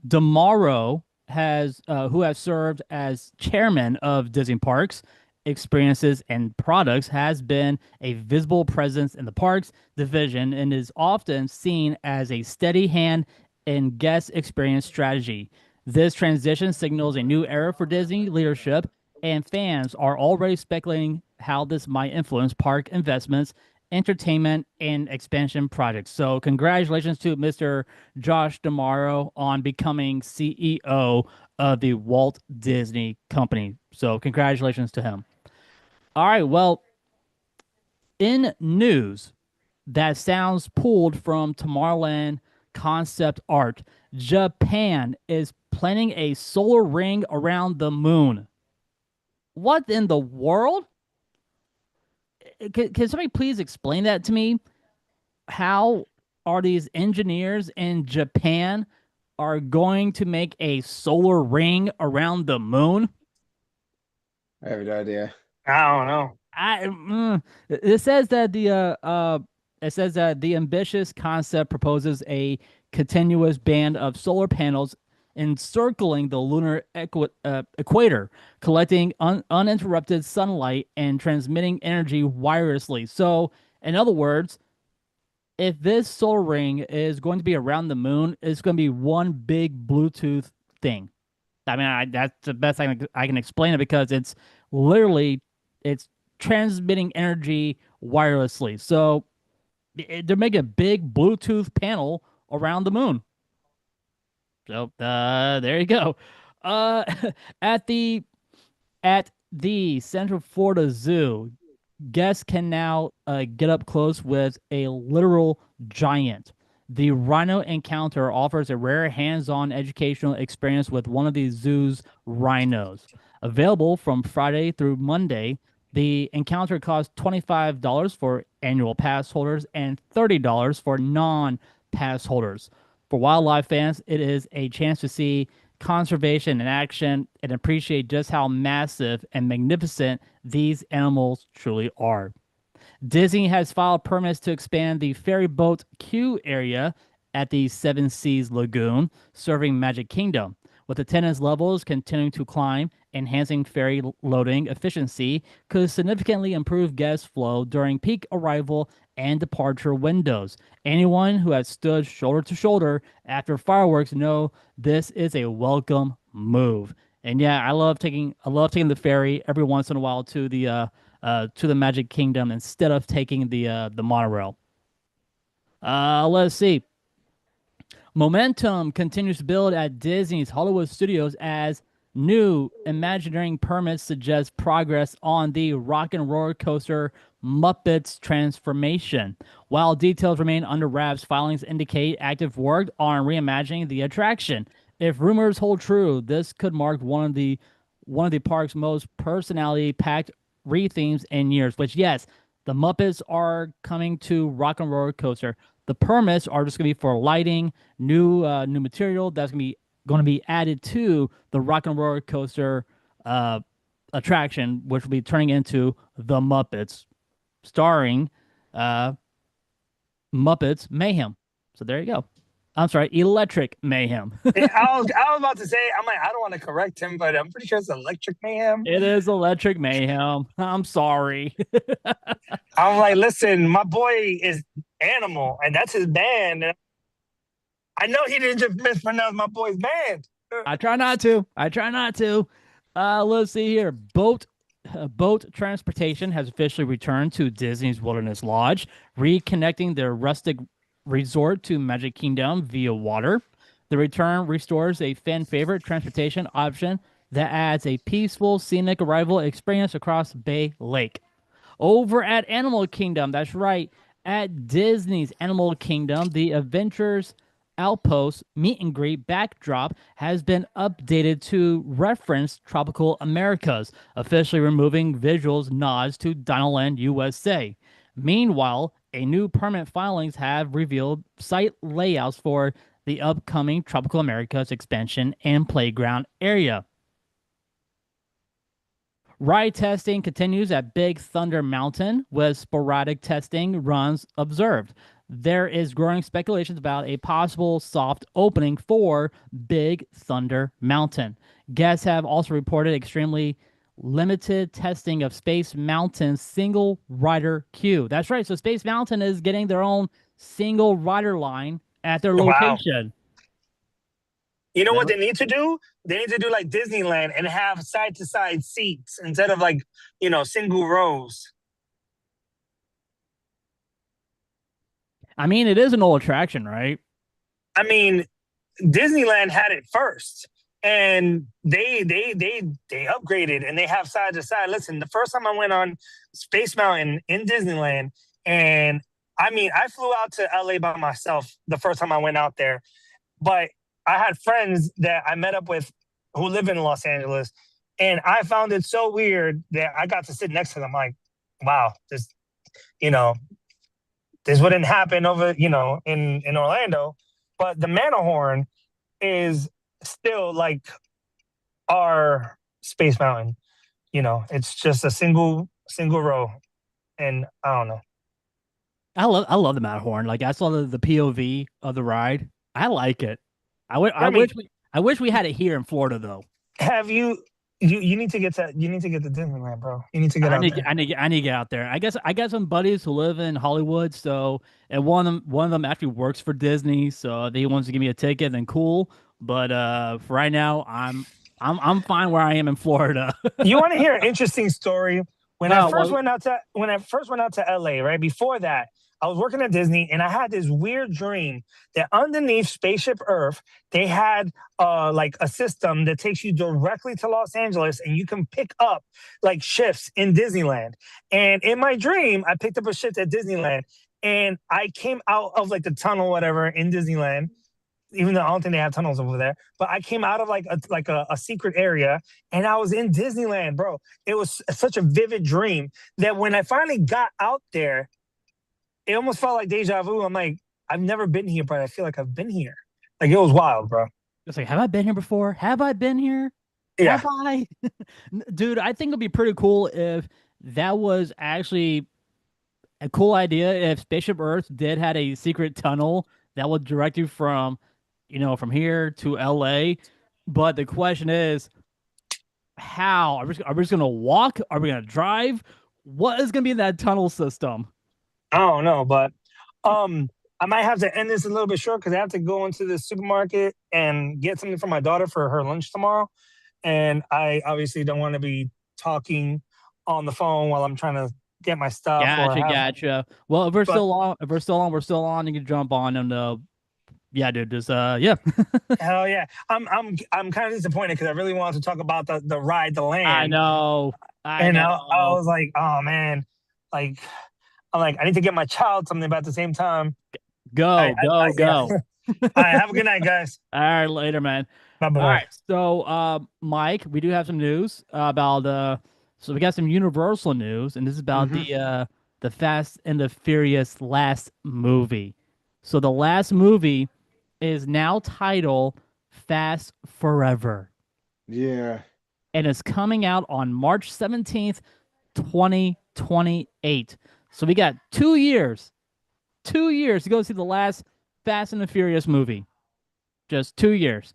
S2: Tomorrow who has served as chairman of Disney Parks Experiences and Products, has been a visible presence in the parks division and is often seen as a steady hand in guest experience strategy. This transition signals a new era for Disney leadership, and fans are already speculating how this might influence park investments, entertainment, and expansion projects. So, congratulations to Mr. Josh D'Amaro on becoming CEO of the Walt Disney Company. So, congratulations to him. All right. Well, in news that sounds pulled from Tomorrowland concept art, Japan is planning a solar ring around the moon. What in the world? Can somebody please explain that to me? How are these engineers in Japan are going to make a solar ring around the moon?
S1: I have no idea.
S3: I don't know.
S2: It says that the ambitious concept proposes a continuous band of solar panels encircling the lunar equator, collecting uninterrupted sunlight and transmitting energy wirelessly. So, in other words, if this solar ring is going to be around the moon, it's going to be one big Bluetooth thing. I mean, that's the best I can explain it, because literally it's transmitting energy wirelessly. So they're making a big Bluetooth panel around the moon. So there you go. Uh, at the at the Central Florida Zoo, guests can now get up close with a literal giant. The Rhino Encounter offers a rare hands-on educational experience with one of the zoo's rhinos. Available from Friday through Monday, the encounter costs $25 for annual pass holders and $30 for non-pass holders. For wildlife fans, it is a chance to see conservation in action and appreciate just how massive and magnificent these animals truly are. Disney has filed permits to expand the ferry boat queue area at the Seven Seas Lagoon, serving Magic Kingdom, with attendance levels continuing to climb. Enhancing ferry loading efficiency could significantly improve guest flow during peak arrival and departure windows. Anyone who has stood shoulder to shoulder after fireworks know this is a welcome move. And yeah, I love taking the ferry every once in a while to the Magic Kingdom instead of taking the monorail. Let's see. Momentum continues to build at Disney's Hollywood Studios as new Imagineering permits suggest progress on the Rock and Roller Coaster Muppets transformation. While details remain under wraps, filings indicate active work on reimagining the attraction. If rumors hold true, this could mark one of the park's most personality-packed rethemes in years. Which, yes, the Muppets are coming to Rock and Roller Coaster. The permits are just gonna be for lighting, new material that's gonna be added to the Rock and Roller Coaster uh, attraction, which will be turning into the Muppets, starring uh, Muppets Mayhem. So there you go. I'm sorry, Electric Mayhem.
S3: I was about to say, I'm like, I don't want to correct him, but I'm pretty sure it's Electric Mayhem.
S2: It is Electric Mayhem. I'm sorry.
S3: I'm like, listen, my boy is Animal, and that's his band. And I know he didn't just mispronounce my boy's band.
S2: I try not to. I try not to. Let's see here. Boat transportation has officially returned to Disney's Wilderness Lodge, reconnecting the rustic resort to Magic Kingdom via water. The return restores a fan favorite transportation option that adds a peaceful, scenic arrival experience across Bay Lake. Over at Animal Kingdom, that's right, at Disney's Animal Kingdom, the Adventures Outpost meet and greet backdrop has been updated to reference Tropical Americas, officially removing visuals nods to Dinoland USA. Meanwhile, a new permit filings have revealed site layouts for the upcoming Tropical Americas expansion and playground area. Ride testing continues at Big Thunder Mountain with sporadic testing runs observed. There is growing speculations about a possible soft opening for Big Thunder Mountain. Guests have also reported extremely limited testing of Space Mountain's single rider queue. That's right. So Space Mountain is getting their own single rider line at their
S3: Wow.
S2: location.
S3: You know what
S2: That-
S3: they need to do? They need to do like Disneyland and have side to side seats instead of like, single rows.
S2: I mean, it is an old attraction, right?
S3: I mean, Disneyland had it first, and they upgraded and they have side to side. Listen, the first time I went on Space Mountain in Disneyland, and I mean, I flew out to LA by myself the first time I went out there, but I had friends that I met up with who live in Los Angeles, and I found it so weird that I got to sit next to them. Like, wow, you know, this wouldn't happen over, in Orlando, but the Matterhorn is still like our Space Mountain. It's just a single row, and I don't know.
S2: I love the Matterhorn. Like I saw the POV of the ride. I like it. I
S3: Remy,
S2: wish we had it here in Florida though.
S3: have you need to get to Disneyland, bro. You need to get out there.
S2: I need to get out there. I got some buddies who live in Hollywood, so and one of them actually works for Disney, so if he wants to give me a ticket, then cool. But for right now, I'm fine where I am in Florida.
S3: You want to hear an interesting story?
S2: No, well,
S3: When I first went out to LA, right before that, I was working at Disney, and I had this weird dream that underneath Spaceship Earth, they had like a system that takes you directly to Los Angeles, and you can pick up like shifts in Disneyland. And in my dream, I picked up a shift at Disneyland, and I came out of like the tunnel, whatever, in Disneyland, even though I don't think they have tunnels over there. But I came out of like a secret area, and I was in Disneyland, bro. It was such a vivid dream that when I finally got out there, it almost felt like deja vu. I'm like, I've never been here, but I feel like I've been here. Like it was wild, bro.
S2: it's like, have I been here before? Have I been here?
S3: Yeah.
S2: Have I? Dude, I think it'd be pretty cool if that was actually a cool idea if Spaceship Earth did had a secret tunnel that would direct you from, from here to LA. But the question is, how are we just gonna walk? Are we gonna drive? What is gonna be in that tunnel system?
S3: I don't know, but I might have to end this a little bit short because I have to go into the supermarket and get something for my daughter for her lunch tomorrow. And I obviously don't want to be talking on the phone while I'm trying to get my stuff or
S2: Gotcha,
S3: have.
S2: gotcha. Well, if we're
S3: But
S2: still on, we're still on. You can jump on and yeah, dude, just yeah.
S3: hell yeah, I'm kind of disappointed because I really wanted to talk about the ride, the
S2: I
S3: land,
S2: know, I
S3: and I
S2: know.
S3: was like, oh man, like I'm like I need to get my child something, but at the same time,
S2: Go, go,
S3: yeah.
S2: go.
S3: All right, have a good night, guys.
S2: All right, later, man.
S3: Bye
S2: All
S3: bye.
S2: right, so Mike, we do have some news about so we got some Universal news, and this is about
S1: Hmm.
S2: the Fast and the Furious last movie. So the last movie is now titled Fast Forever,
S1: Yeah.
S2: and it's coming out on March 17th, 2028. So we got 2 years, 2 years to go see the last Fast and the Furious movie. Just 2 years.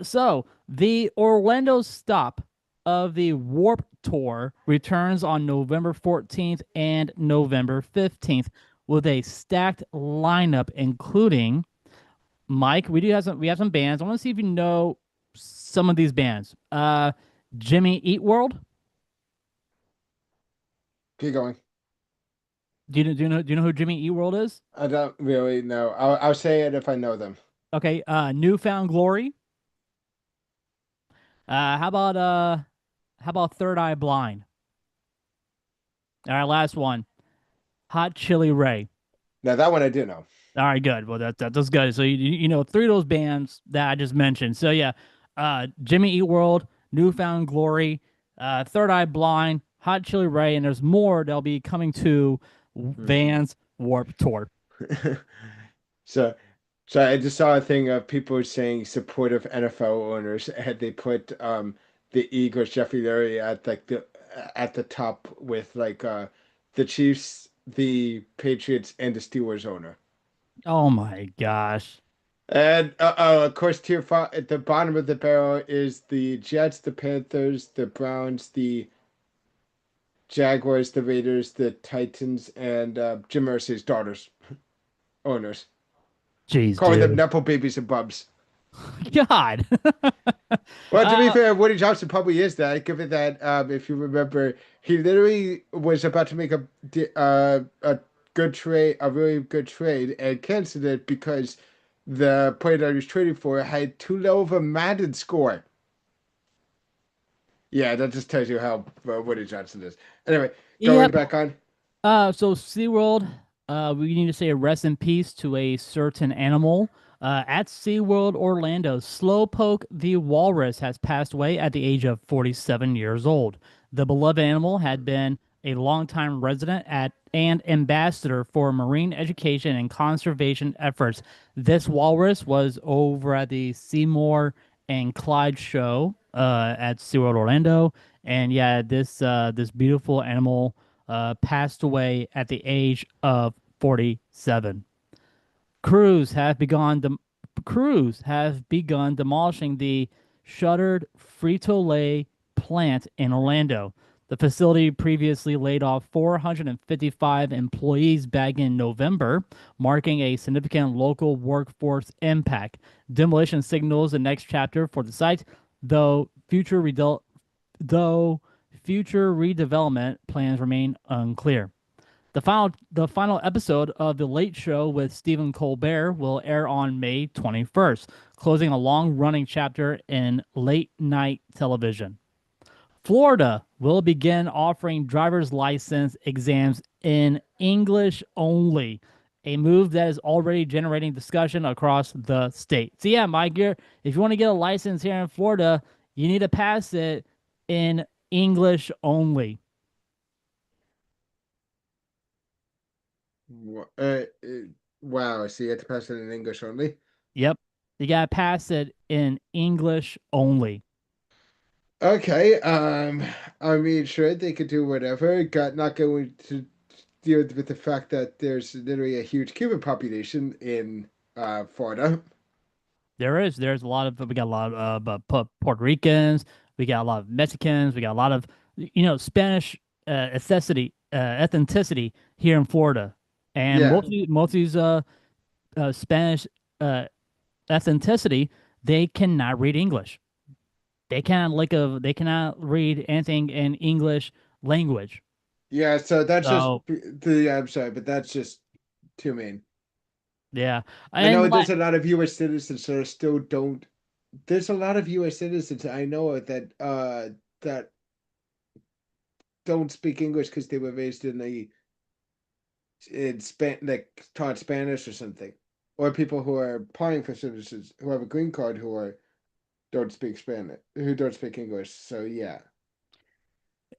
S2: So the Orlando stop of the Warp Tour returns on November 14th and November 15th with a stacked lineup, including Mike. We have some bands. I want to see if you know some of these bands. Jimmy Eat World.
S1: Keep going.
S2: Do you know who Jimmy Eat World is?
S1: I don't really know. I'll say it if I know them.
S2: Okay. Newfound Glory. How about Third Eye Blind? All right, last one. Hot Chili Ray.
S1: Now that one I do know.
S2: All right, good. Well, that's good. So you know three of those bands that I just mentioned. So yeah, Jimmy Eat World, Newfound Glory, Third Eye Blind, Hot Chili Ray, and there's more that'll be coming to Vans Warp Tour.
S1: So, so I just saw a thing of people saying supportive NFL owners had they put the Eagles Jeffrey Lurie at like at the top with like the Chiefs, the Patriots, and the Steelers owner.
S2: Oh my gosh.
S1: And of course, tier five at the bottom of the barrel is the Jets, the Panthers, the Browns, the Jaguars, the Raiders, the Titans, and Jim Irsay's daughters, owners,
S2: Jeez,
S1: calling them
S2: dude.
S1: nepo babies and bubs.
S2: God.
S1: Well, to be
S2: uh,
S1: fair, Woody Johnson probably is that, given that if you remember, he literally was about to make a good trade, a really good trade, and canceled it because the player that he was trading for had too low of a Madden score. Yeah, that just tells you how Woody Johnson is. Anyway, going
S2: yep.
S1: back on.
S2: So SeaWorld, we need to say a rest in peace to a certain animal. At SeaWorld Orlando, Slowpoke the walrus has passed away at the age of 47 years old. The beloved animal had been a longtime resident at and ambassador for marine education and conservation efforts. This walrus was over at the Seymour and Clyde show at SeaWorld Orlando. And yeah, this beautiful animal passed away at the age of 47. Crews have begun crews have begun demolishing the shuttered Frito-Lay plant in Orlando. The facility previously laid off 455 employees back in November, marking a significant local workforce impact. Demolition signals the next chapter for the site, though though future redevelopment plans remain unclear. The final episode of The Late Show with Stephen Colbert will air on May 21st, closing a long-running chapter in late night television. Florida will begin offering driver's license exams in English only, a move that is already generating discussion across the state. So yeah, Mike, if you want to get a license here in Florida, you need to pass it in English only.
S1: Wow, so you had to pass it in English only?
S2: Yep. You gotta pass it in English only.
S1: Okay, I mean, sure, they could do whatever. Got not going to deal with the fact that there's literally a huge Cuban population in Florida.
S2: There's a lot of we got a lot of Puerto Ricans, we got a lot of Mexicans, we got a lot of Spanish ethnicity here in Florida, and
S1: Yeah,
S2: most of these Spanish uh, ethnicity they cannot read English. They cannot read anything in English language.
S1: yeah. So that's just
S2: So
S1: I'm sorry, but that's just too mean.
S2: yeah,
S1: I
S2: and
S1: know there's a lot of U.S. citizens that still don't. There's a lot of U.S. citizens I know that don't speak English because they were raised in like taught Spanish or something, or people who are applying for citizens who have a green card who are don't speak Spanish, who don't speak English. So yeah,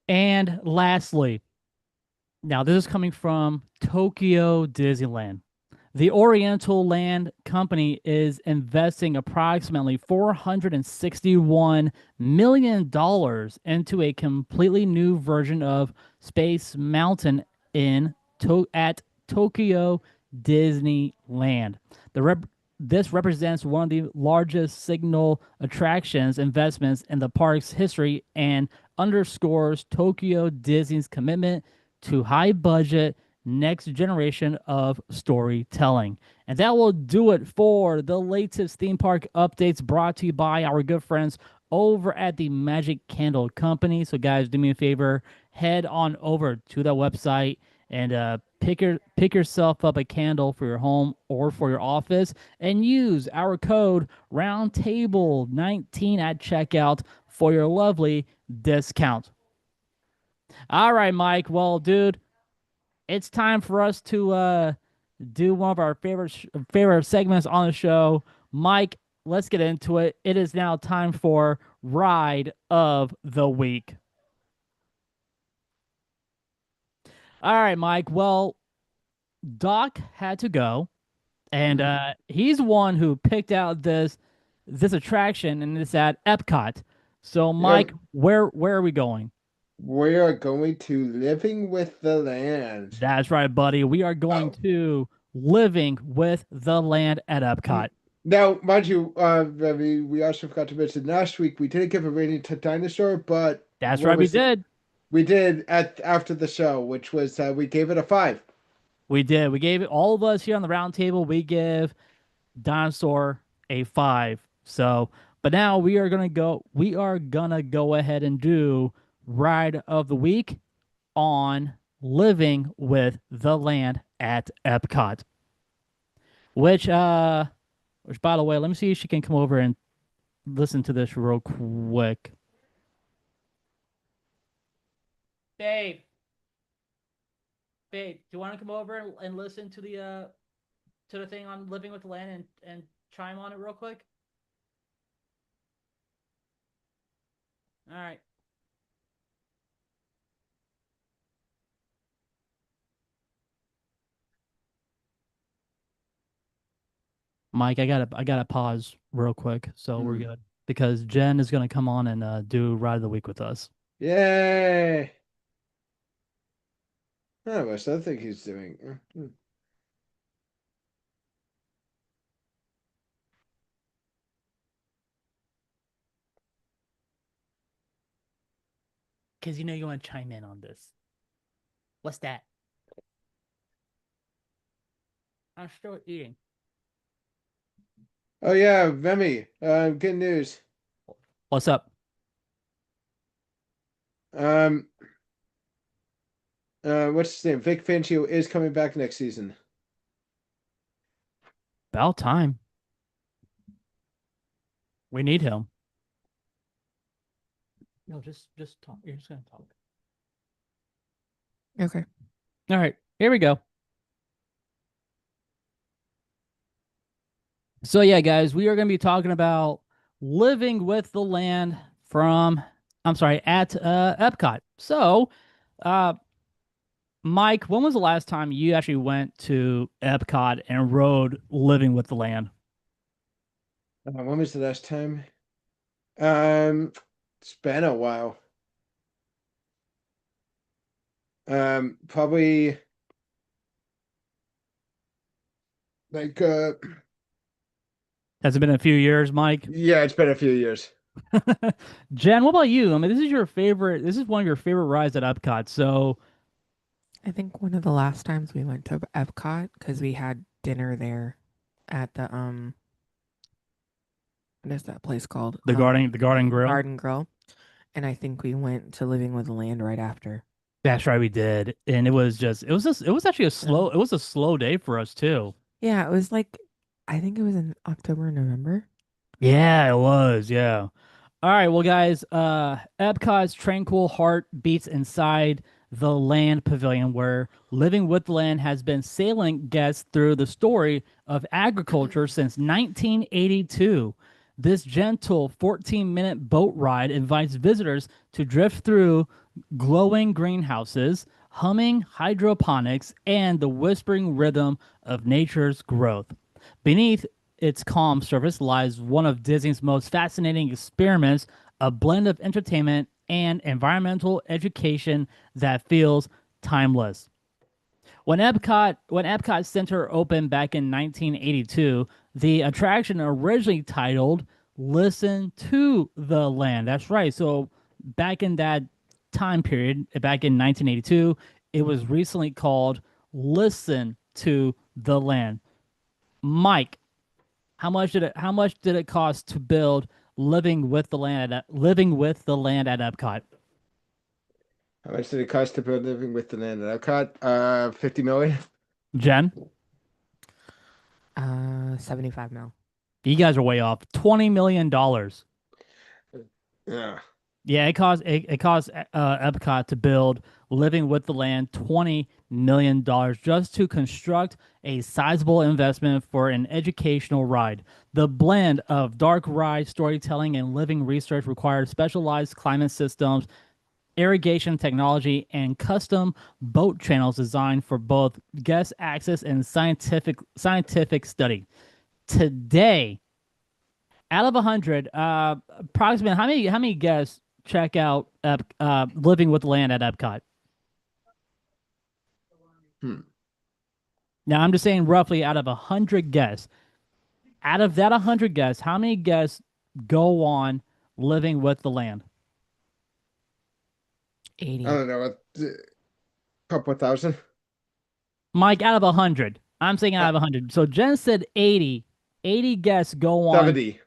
S2: and lastly, now this is coming from Tokyo Disneyland. The Oriental Land Company is investing approximately $461 million into a completely new version of Space Mountain at Tokyo Disneyland. The rep- this represents one of the largest signal attractions investments in the park's history and underscores Tokyo Disney's commitment to high budget next generation of storytelling. And that will do it for the latest theme park updates brought to you by our good friends over at the Magic Candle Company. So, guys, do me a favor, head on over to that website and pick yourself up a candle for your home or for your office, and use our code Roundtable19 at checkout for your lovely discount. All right, Mike. Well, dude, it's time for us to do one of our favorite segments on the show. Mike, let's get into it. It is now time for Ride of the Week. All right, Mike. Well, Doc had to go, and he's one who picked out this attraction, and it's at Epcot. So,
S1: yeah.
S2: Mike, where are we going?
S1: We are going to living with the land.
S2: That's right, buddy. We are going
S1: Oh.
S2: to Living with the Land at
S1: Mm.
S2: Epcot.
S1: Now, mind you, we also forgot to mention last week we didn't give a rating to Dinosaur, but
S2: That's
S1: what
S2: right, we
S1: was
S2: did.
S1: we did at after the show, which was we gave it a 5.
S2: We did. We gave it all of us here on the round table. We give Dinosaur a 5. So, but now we are gonna go ahead and do Ride of the Week on Living with the Land at Epcot. Which by the way, let me see if she can come over and listen to this real quick. Babe, babe, do you want to come over and listen to the thing on Living with the Land and chime on it real quick? All right. Mike, I gotta pause real quick, so we're good because Jen is gonna come on and do Ride of the Week with us.
S1: Yay! Oh, what's the other thing he's doing?
S2: Because you know you want to chime in on this. What's that? I'm still eating.
S1: Oh yeah, Remy. Good news.
S2: What's up?
S1: Um, what's his name? Vic Fangio is coming back next season.
S2: About time. We need him. No, just talk. You're just gonna talk.
S4: Okay.
S2: All right, here we go. So yeah, guys, we are gonna be talking about Living with the Land from at Epcot. So, uh, Mike, when was the last time you actually went to Epcot and rode Living with the Land?
S1: When was the last time? It's been a while. Probably like
S2: Has it been a few years, Mike?
S1: yeah, it's been a few years.
S2: Jen, what about you? I mean, this is your favorite. This is one of your favorite rides at Epcot. So,
S4: I think one of the last times we went to Epcot because we had dinner there at the what is that place called?
S2: the Garden Grill.
S4: Garden Grill. And I think we went to Living with the Land right after.
S2: That's right, we did, and it was actually it was a slow day for us too.
S4: Yeah, it was like I think it was in October, November.
S2: Yeah, it was. Yeah. All right, well, guys, Epcot's tranquil heart beats inside the Land Pavilion, where Living with the Land has been sailing guests through the story of agriculture since 1982. This gentle 14-minute boat ride invites visitors to drift through glowing greenhouses, humming hydroponics, and the whispering rhythm of nature's growth. Beneath its calm surface lies one of Disney's most fascinating experiments, a blend of entertainment and environmental education that feels timeless. When Epcot Center opened back in 1982, the attraction originally titled "Listen to the Land." That's right. So back in that time period, back in 1982, it was recently called "Listen to the Land." Mike, how much did it cost to build Living with the Land at Epcot?
S1: How much did it cost to build living with the land at Epcot? 50 million.
S2: Jen,
S4: 75 mil.
S2: you guys are way off. $20 million.
S1: Yeah.
S2: Yeah, it cost Epcot to build Living with the Land $20 million just to construct a sizable investment for an educational ride. The blend of dark ride storytelling and living research required specialized climate systems, irrigation technology, and custom boat channels designed for both guest access and scientific study. Today, out of 100, approximately how many guests check out Living with the Land at Epcot.
S1: Hmm.
S2: Now, I'm just saying roughly out of 100 guests, out of that 100 guests, how many guests go on Living with the Land?
S4: 80.
S1: I don't know, a couple of thousand.
S2: Mike, out of 100. I'm saying out
S1: Uh,
S2: of 100. So Jen said 80. 80 guests go on.
S1: 70.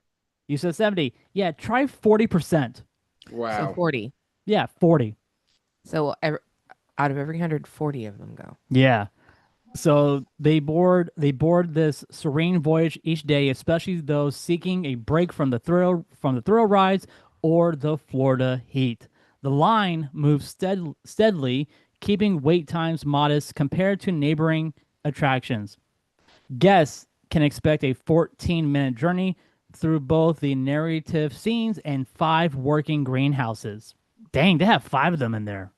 S2: You said 70. Yeah, try 40%.
S4: So
S1: Wow.
S4: 40.
S2: Yeah, 40.
S4: So out of every 140 of them go.
S2: Yeah. So they board this serene voyage each day, especially those seeking a break from the thrill rides or the Florida heat. The line moves steadily, keeping wait times modest compared to neighboring attractions. Guests can expect a 14-minute journey through both the narrative scenes and 5 working greenhouses. Dang, they have 5 of them in there.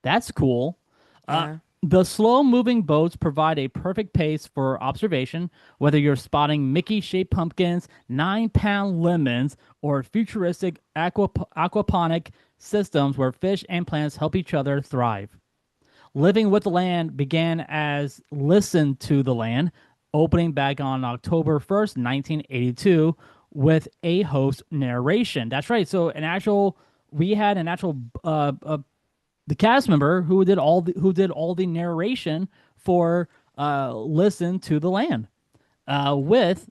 S2: That's cool. Uh,
S4: Yeah.
S2: the slow moving boats provide a perfect pace for observation, whether you're spotting Mickey shaped pumpkins, 9-pound lemons, or futuristic aquaponic systems where fish and plants help each other thrive. Living with the Land began as Listen to the Land, opening back on October 1st, 1982, with a host narration. That's right. So we had an actual the cast member who did all the narration for Listen to the Land, with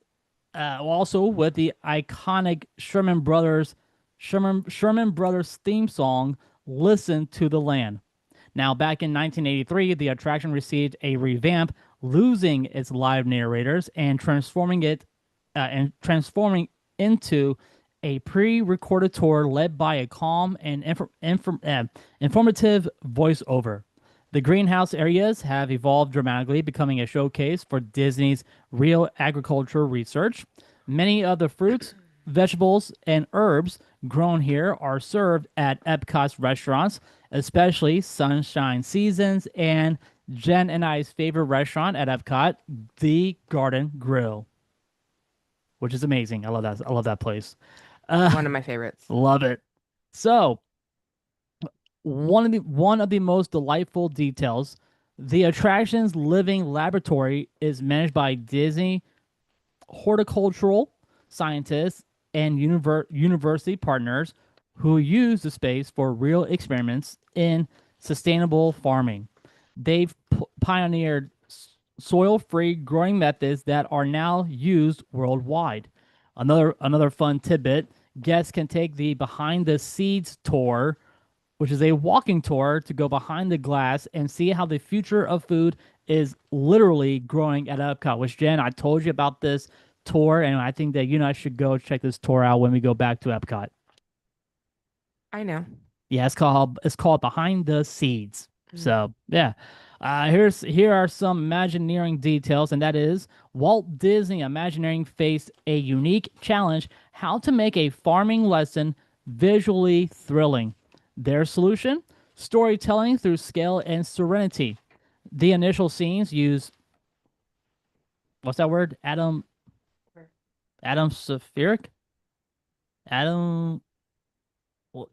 S2: also with the iconic Sherman Brothers theme song Listen to the Land. Now, back in 1983, the attraction received a revamp, losing its live narrators and transforming into a pre-recorded tour led by a calm and informative voiceover. The greenhouse areas have evolved dramatically, becoming a showcase for Disney's real agriculture research. Many of the fruits, vegetables, and herbs grown here are served at Epcot's restaurants, especially Sunshine Seasons and Jen and I's favorite restaurant at Epcot, the Garden Grill, which is amazing. I love that. I love that place.
S4: One of my favorites.
S2: Love it. So, one of the most delightful details, the attraction's living laboratory is managed by Disney horticultural scientists and university partners who use the space for real experiments in sustainable farming. They've pioneered soil-free growing methods that are now used worldwide. Another fun tidbit: guests can take the behind the seeds tour, which is a walking tour to go behind the glass and see how the future of food is literally growing at Epcot. Which, Jen, I told you about this tour, and I think that you and I should go check this tour out when we go back to Epcot.
S4: I know.
S2: Yeah, it's called Behind the Seeds. So yeah, here are some Imagineering details, and that is Walt Disney Imagineering faced a unique challenge: how to make a farming lesson visually thrilling. Their solution: storytelling through scale and serenity. The initial scenes use what's that word? Adam Saphiric? Adam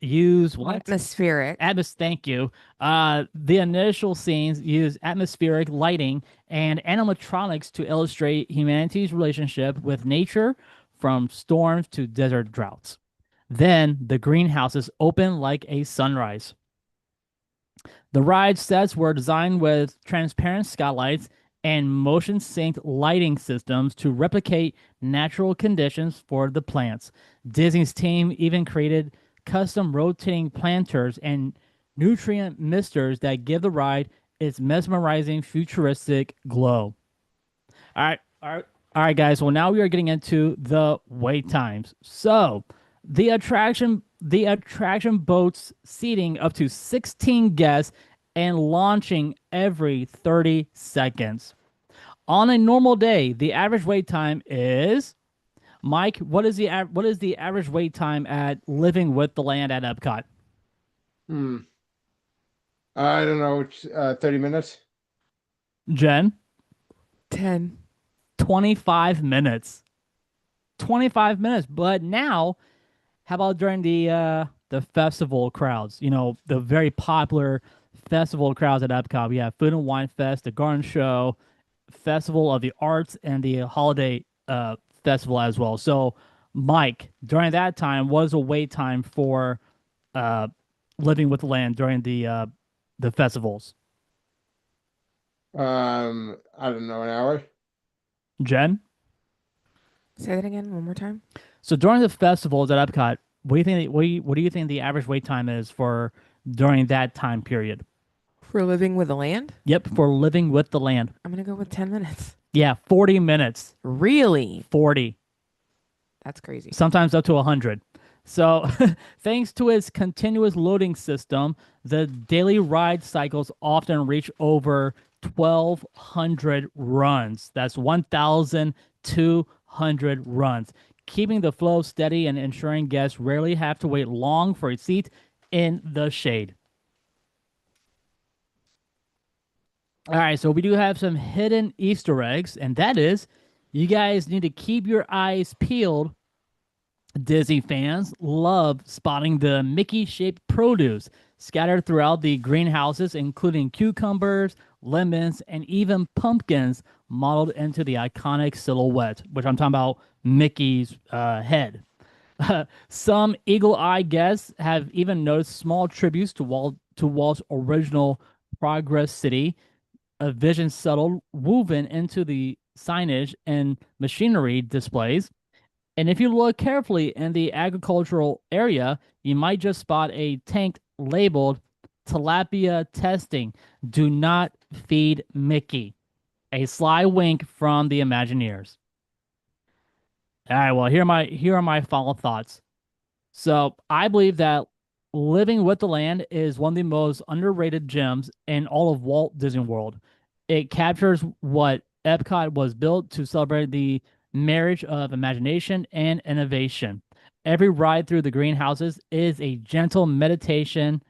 S2: use what?
S4: Atmospheric.
S2: Thank you. The initial scenes use atmospheric lighting and animatronics to illustrate humanity's relationship with nature, from storms to desert droughts. Then the greenhouses open like a sunrise. The ride sets were designed with transparent skylights and motion synced lighting systems to replicate natural conditions for the plants. Disney's team even created custom rotating planters and nutrient misters that give the ride its mesmerizing futuristic glow. All right, guys. Well, now we are getting into the wait times. So, the attraction boasts seating up to 16 guests and launching every 30 seconds. On a normal day, the average wait time is Mike. What is the average wait time at Living with the Land at Epcot?
S1: Hmm. I don't know. 30 minutes.
S2: Jen,
S4: 10.
S2: 25 minutes. 25 minutes. But now, how about during the the festival crowds. You know, the very popular festival crowds at Epcot. We have Food and Wine Fest, the Garden Show, Festival of the Arts, and the Holiday Festival as well. So, Mike, during that time, what is a wait time for uh, Living with the Land during the festivals?
S1: I don't know, an hour.
S2: Jen?
S4: Say that again one more time.
S2: So during the festivals at Epcot, what do you think? What do you think the average wait time is for during that time period?
S4: For living with the land,
S2: Yep, for Living with the Land.
S4: I'm gonna go with 10 minutes.
S2: Yeah, 40 minutes.
S4: Really?
S2: 40,
S4: That's crazy.
S2: sometimes up to 100. So, thanks to its continuous loading system, the daily ride cycles often reach over 1,200 runs. That's 1,200 runs, keeping the flow steady and ensuring guests rarely have to wait long for a seat in the shade. All right, so we do have some hidden Easter eggs, and that is you guys need to keep your eyes peeled. Disney fans love spotting the Mickey shaped produce scattered throughout the greenhouses, including cucumbers, lemons, and even pumpkins modeled into the iconic silhouette, which I'm talking about Mickey's head. Some eagle-eye guests have even noticed small tributes to Walt's original Progress City, a vision subtle woven into the signage and machinery displays. And if you look carefully in the agricultural area, you might just spot a tank labeled tilapia testing. Do not feed Mickey. A sly wink from the Imagineers. All right, well, here are my final thoughts. So I believe that Living with the Land is one of the most underrated gems in all of Walt Disney World. It captures what Epcot was built to celebrate the marriage of imagination and innovation. Every ride through the greenhouses is a gentle meditation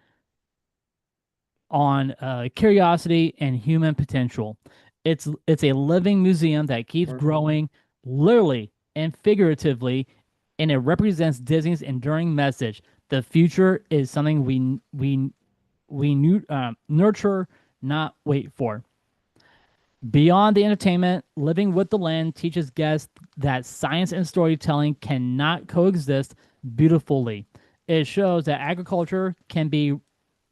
S2: on curiosity and human potential. It's a living museum that keeps growing, literally and figuratively, and it represents Disney's enduring message. The future is something we nurture, not wait for. Beyond the entertainment, Living with the Land teaches guests that science and storytelling cannot coexist beautifully. It shows that agriculture can be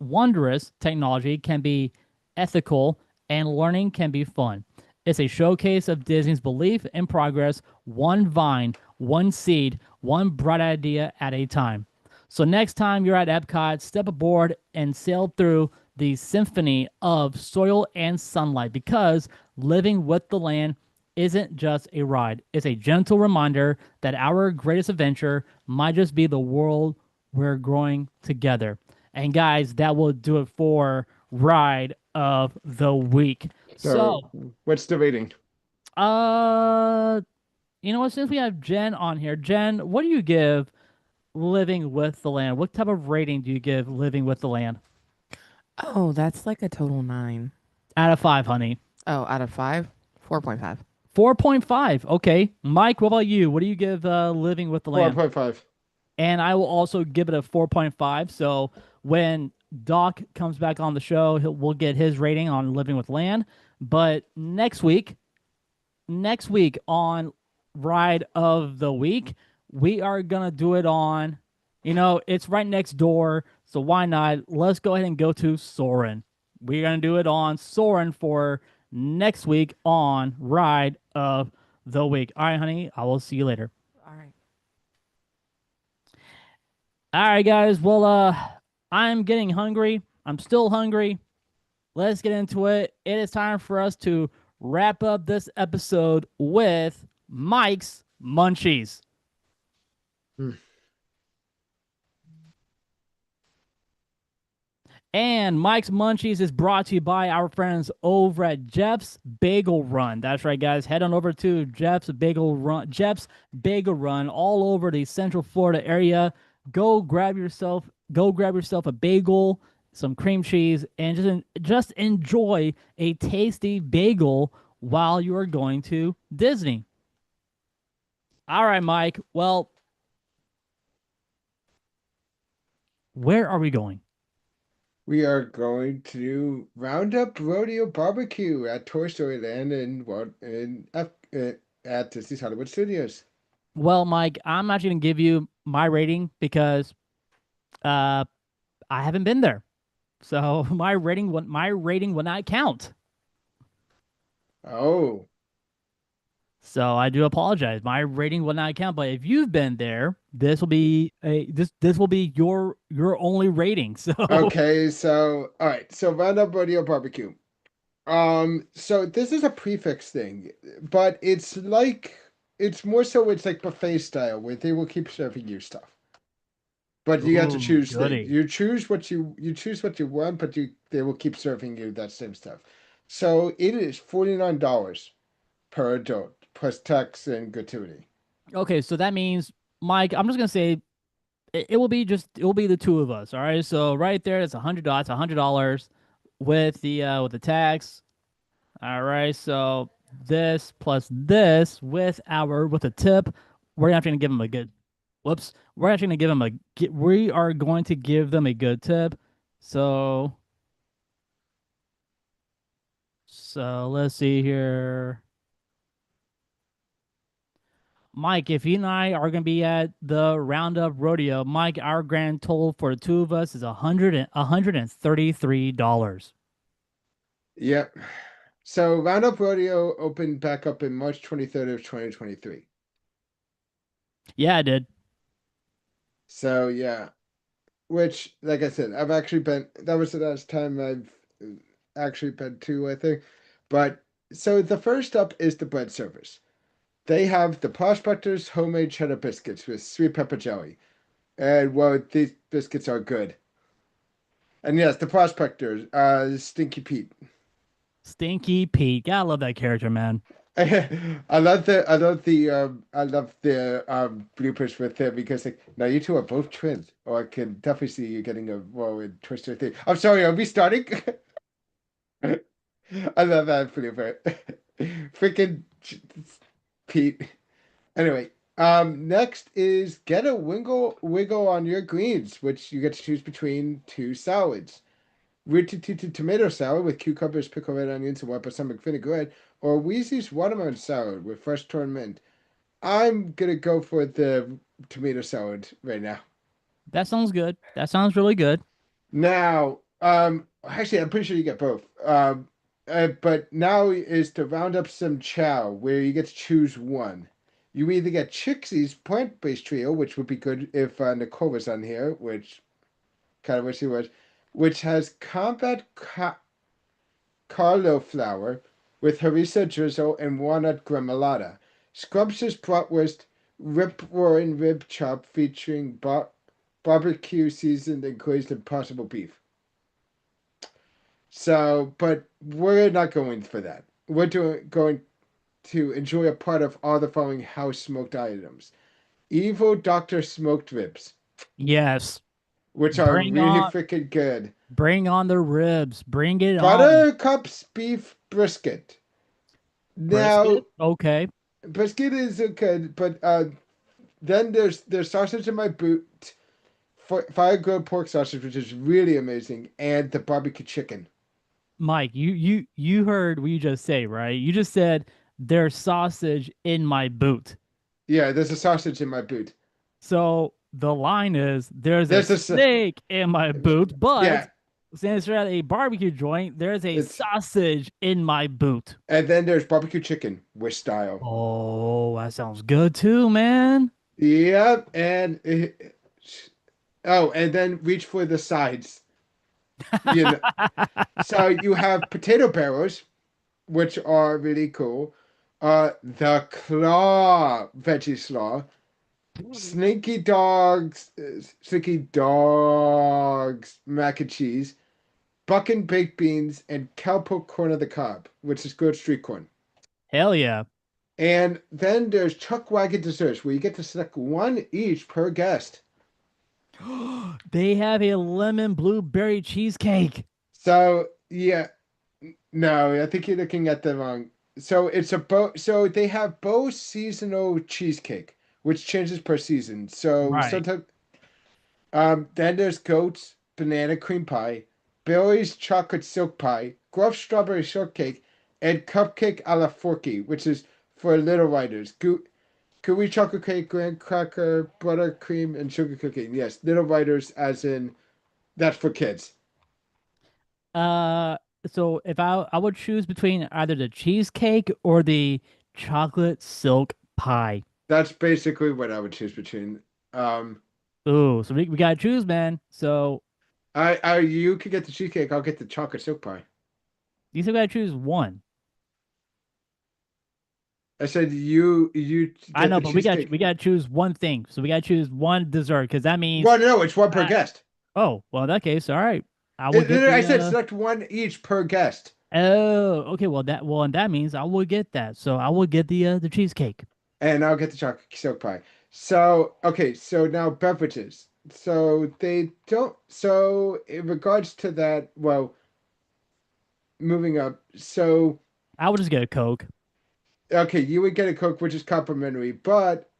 S2: wondrous, technology can be ethical, and learning can be fun. It's a showcase of Disney's belief in progress, one vine, one seed, one bright idea at a time. So next time you're at Epcot, step aboard and sail through the symphony of soil and sunlight, because Living with the Land isn't just a ride. It's a gentle reminder that our greatest adventure might just be the world we're growing together. And guys, that will do it for Ride of the Week.
S1: So, what's the rating?
S2: Uh, you know what? Since we have Jen on here, Jen, what do you give Living with the Land? What type of rating do you give Living with the Land?
S4: Oh, that's like a total 9.
S2: Out of 5, honey.
S4: Oh, out of 5? 4.5.
S2: 4.5. Okay. Mike, what about you? What do you give Living with the Land?
S1: 4.5.
S2: And I will also give it a 4.5. So when Doc comes back on the show, we'll get his rating on Living with Land. But next week on Ride of the Week, we are going to do it on, it's right next door. So why not? Let's go ahead and go to Soarin'. We're going to do it on Soarin' for next week on Ride of the Week. All right, honey. I will see you later.
S4: All right.
S2: All right, guys. Well, I'm getting hungry. I'm still hungry. Let's get into it. It is time for us to wrap up this episode with Mike's Munchies. And Mike's Munchies is brought to you by our friends over at Jeff's Bagel Run. That's right, guys. Head on over to Jeff's Bagel Run all over the Central Florida area. Go grab yourself a bagel, some cream cheese, and just enjoy a tasty bagel while you are going to Disney. All right, Mike. Well, Where are we going?
S1: We are going to Roundup Rodeo Barbecue at Toy Story Land at Disney's Hollywood Studios.
S2: Well, Mike, I'm actually gonna give you my rating because uh I haven't been there. So my rating will not count.
S1: Oh,
S2: So I do apologize. My rating will not count. But if you've been there, this will be your only rating. So
S1: okay. So, all right. So Roundup Rodeo Barbecue. So this is a prefix thing, but it's more so it's like buffet style where they will keep serving you stuff. But you have to
S2: ooh,
S1: choose things.
S2: goody.
S1: You choose what you want, but they will keep serving you that same stuff. So it is $49 per adult plus tax and gratuity.
S2: Okay, so that means Mike, I'm just gonna say it will be the two of us. All right. So right there, it's $100. $100 with the tax. All right. So this plus this with a tip, we're actually gonna give them a good. Whoops. We're actually gonna give them we are going to give them a good tip. So let's see here. Mike, if you and I are going to be at the Roundup Rodeo, Mike, our grand total for the two of us is $133.
S1: Yep. So Roundup Rodeo opened back up in March 23rd of 2023.
S2: Yeah, I did.
S1: So yeah, which like I said, I've actually been that was the last time I've actually been to, I think. But so the first up is the bread service. They have the Prospectors homemade cheddar biscuits with sweet pepper jelly. And well, these biscuits are good. And yes, the Prospectors, Stinky Pete.
S2: Stinky Pete. Gotta love that character, man.
S1: I love the bloopers with him because like now you two are both twins. Or I can definitely see you getting a role in Twister thing. I'm sorry, are we starting? I love that blooper. Freaking Pete. Anyway, next is get a wiggle on your greens, which you get to choose between two salads. Rooted tomato salad with cucumbers, pickled red onions, and white balsamic vinaigrette, or Wheezy's watermelon salad with fresh torn mint. I'm gonna go for the tomato salad right now.
S2: That sounds good. That sounds really good.
S1: Now, actually, I'm pretty sure you get both. But now is to round up some chow, where you get to choose one. You either get Chixie's plant-based trio, which would be good if Nicole was on here, which kind of wish she was, which has Carlo flour with harissa drizzle and walnut gremolata. Scrumptious bratwurst, rip-roaring rib chop featuring barbecue seasoned and glazed impossible beef. So, but we're not going for that. Going to enjoy a part of all the following house smoked items. Evil Doctor smoked ribs,
S2: Yes.
S1: which are
S2: Bring
S1: really
S2: on
S1: freaking good.
S2: bring on the ribs. Bring it on.
S1: Buttercup's beef brisket. Now,
S2: Brisket. Okay.
S1: brisket is good, but then there's sausage in my boot, fire grilled pork sausage, which is really amazing, and the barbecue chicken.
S2: Mike, you heard what you just say, right? You just said there's sausage in my boot.
S1: Yeah, there's a sausage in my boot.
S2: So the line is there's a
S1: There's a
S2: snake in my boot, but
S1: yeah,
S2: since you're at a barbecue joint, there's a
S1: it's
S2: sausage in my boot.
S1: and then there's barbecue chicken wish style.
S2: Oh, that sounds good too, man.
S1: Yep, oh, and then reach for the sides. You know, so you have potato barrels, which are really cool. The claw veggie slaw, sneaky dogs mac and cheese, bucking baked beans, and cowpoke corn on the cob, which is good street corn.
S2: Hell yeah.
S1: And then there's Chuck Wagon desserts, where you get to select one each per guest.
S2: They have a lemon blueberry cheesecake.
S1: So yeah, no, I think you're looking at the wrong. So it's a so they have both seasonal cheesecake, which changes per season. So
S2: Right.
S1: sometimes Then there's Goat's banana cream pie, Billy's chocolate silk pie, Gruff's strawberry shortcake, and Cupcake a la Forky, which is for little riders. Gooey chocolate cake, graham cracker, buttercream, and sugar cookie. Yes, little riders, as in that's for kids.
S2: Uh, so if I would choose between either the cheesecake or the chocolate silk pie.
S1: That's basically what I would choose between. Um,
S2: Ooh, so we gotta choose, man. So
S1: you could get the cheesecake. I'll get the chocolate silk pie.
S2: you still gotta choose one.
S1: I said you
S2: I
S1: get
S2: know,
S1: the
S2: but we
S1: cheesecake.
S2: gotta choose one thing. So we gotta choose one dessert because that means
S1: Well, no, it's one per
S2: I,
S1: guest.
S2: oh, well, in that case, all right. I will get
S1: I
S2: the
S1: said select one each per guest.
S2: oh, okay, and that means I will get that. So I will get the cheesecake.
S1: And I'll get the chocolate silk pie. So, okay, so now beverages. So they don't, so in regards to that, well, moving up. So,
S2: I will just get a Coke.
S1: okay, you would get a Coke, which is complimentary, but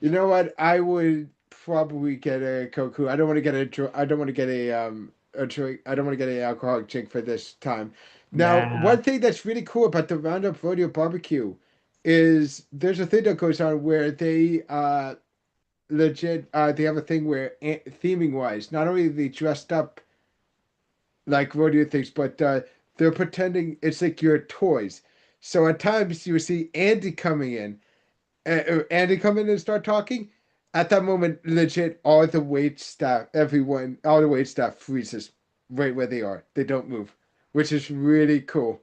S1: you know what? I would probably get a Coke. I don't want to get I don't want to get a drink. I don't want to get an alcoholic drink for this time. Now,
S2: Nah.
S1: one thing that's really cool about the Roundup Rodeo Barbecue is there's a thing that goes on where they legit they have a thing where theming wise, not only are they dressed up like rodeo things, but they're pretending it's like your toys. So at times you see Andy coming in, Andy come in and start talking. At that moment, legit, all the wait staff, everyone, all the wait staff freezes right where they are. They don't move, which is really cool.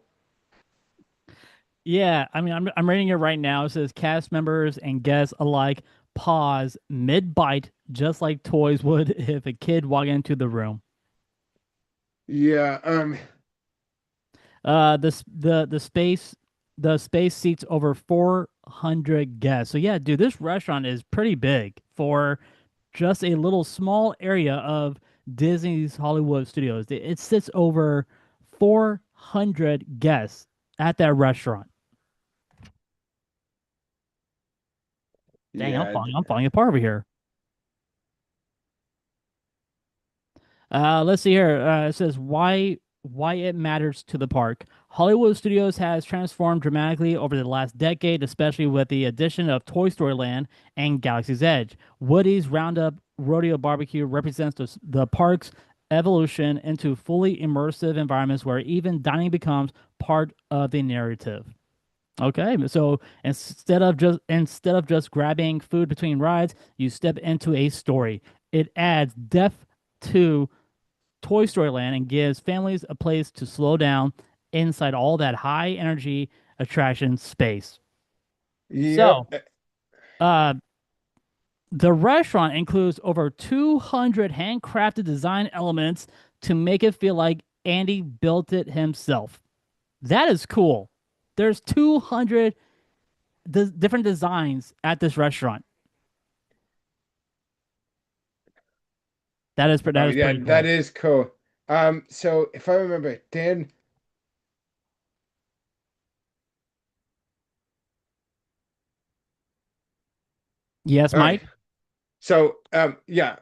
S2: Yeah, I mean, I'm reading it right now. It says cast members and guests alike pause mid bite, just like toys would if a kid walked into the room.
S1: Yeah,
S2: The space seats over 400 guests. So yeah, dude, this restaurant is pretty big for just a little small area of Disney's Hollywood Studios. It sits over 400 guests at that restaurant. Dang,
S1: yeah,
S2: I'm falling apart over here. Let's see here. It says why it matters to the park. Hollywood Studios has transformed dramatically over the last decade, especially with the addition of Toy Story Land and Galaxy's Edge. Woody's Roundup Rodeo Barbecue represents the park's evolution into fully immersive environments where even dining becomes part of the narrative. Okay, so instead of just grabbing food between rides, you step into a story. It adds depth to Toy Story Land and gives families a place to slow down inside all that high energy attraction space.
S1: yep.
S2: So, uh, the restaurant includes over 200 handcrafted design elements to make it feel like Andy built it himself. That is cool. There's 200 different designs at this restaurant.
S1: Oh
S2: That is
S1: yeah,
S2: pretty
S1: that
S2: cool.
S1: is cool. So if I remember, Dan.
S2: Yes,
S1: All right.
S2: Mike.
S1: So yeah.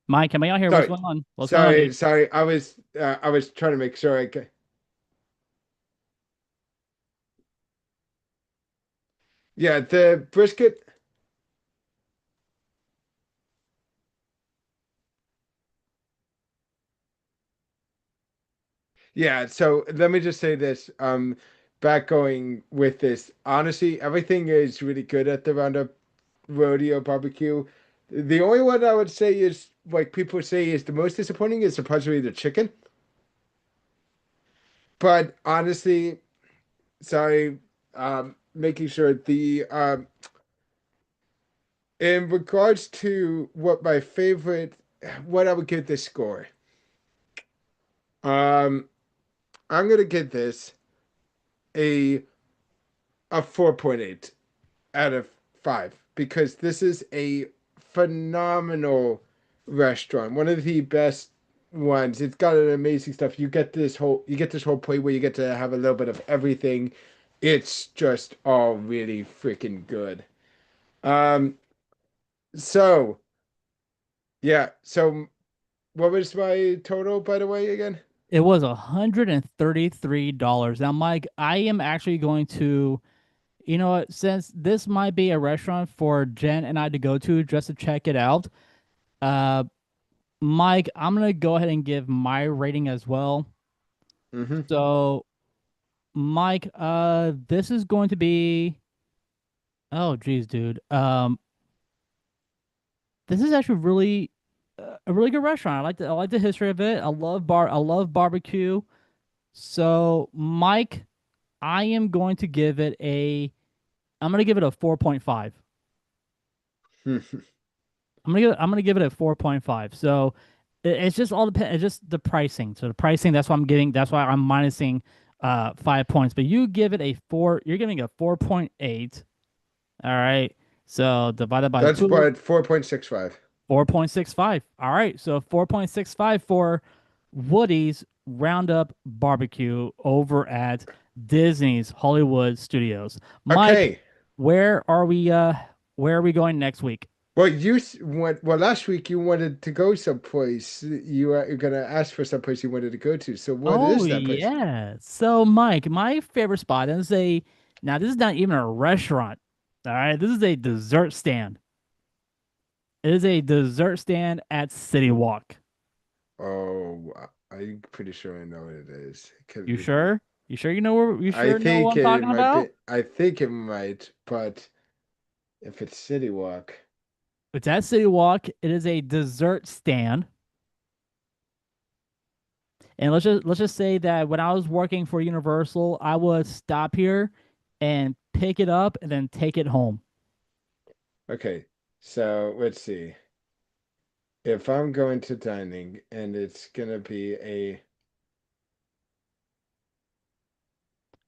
S2: Mike, come out here. What's
S1: Sorry,
S2: going on? What's going on, dude?
S1: sorry. I was trying to make sure I. Yeah, the brisket. Yeah, so let me just say this. Back going with this. Honestly, everything is really good at the Roundup Rodeo Barbecue. The only one I would say is like people say is the most disappointing is supposedly the chicken. But honestly, sorry, making sure the in regards to what my favorite, what I would give this score. Um, I'm gonna give this a 4.8 out of 5 because this is a phenomenal restaurant, one of the best ones. It's got an amazing stuff. You get this whole plate where you get to have a little bit of everything. It's just all really freaking good. Um, so yeah, so what was my total, by the way, again?
S2: It was $133. Now, Mike, I am actually going to, you know what, since this might be a restaurant for Jen and I to go to just to check it out, uh, Mike, I'm gonna go ahead and give my rating as well.
S1: Mm-hmm.
S2: So, Mike, this is going to be, oh, geez, dude. This is actually really a really good restaurant. I like the history of it. I love barbecue. So, Mike, I am going to give it a I'm gonna give it a 4.5. I'm gonna give it a 4.5. So it's just all depend. It's just the pricing. So the pricing. That's why I'm giving. That's why I'm minusing 5 points. But you give it a four. You're giving a 4.8. All right. So divided by
S1: That's
S2: two,
S1: what 4.65.
S2: 4.65. All right. So 4.65 for Woody's Roundup Barbecue over at Disney's Hollywood Studios. Mike,
S1: Okay.
S2: where are we? Where are we going next week?
S1: Well, well last week you wanted to go someplace. You're gonna ask for someplace you wanted to go to. So what
S2: Oh
S1: is that place?
S2: yeah. So Mike, my favorite spot is a now this is not even a restaurant. All right. This is a dessert stand. It is a dessert stand at City Walk.
S1: Oh, I'm pretty sure I know what it is.
S2: You sure? You sure you know where you
S1: I
S2: sure know what
S1: think
S2: I'm
S1: it
S2: talking
S1: might
S2: about?
S1: be. I think it might, but if it's City Walk,
S2: It's at City Walk. It is a dessert stand. And let's just say that when I was working for Universal, I would stop here and pick it up and then take it home.
S1: okay. So let's see. If I'm going to dining and it's gonna be a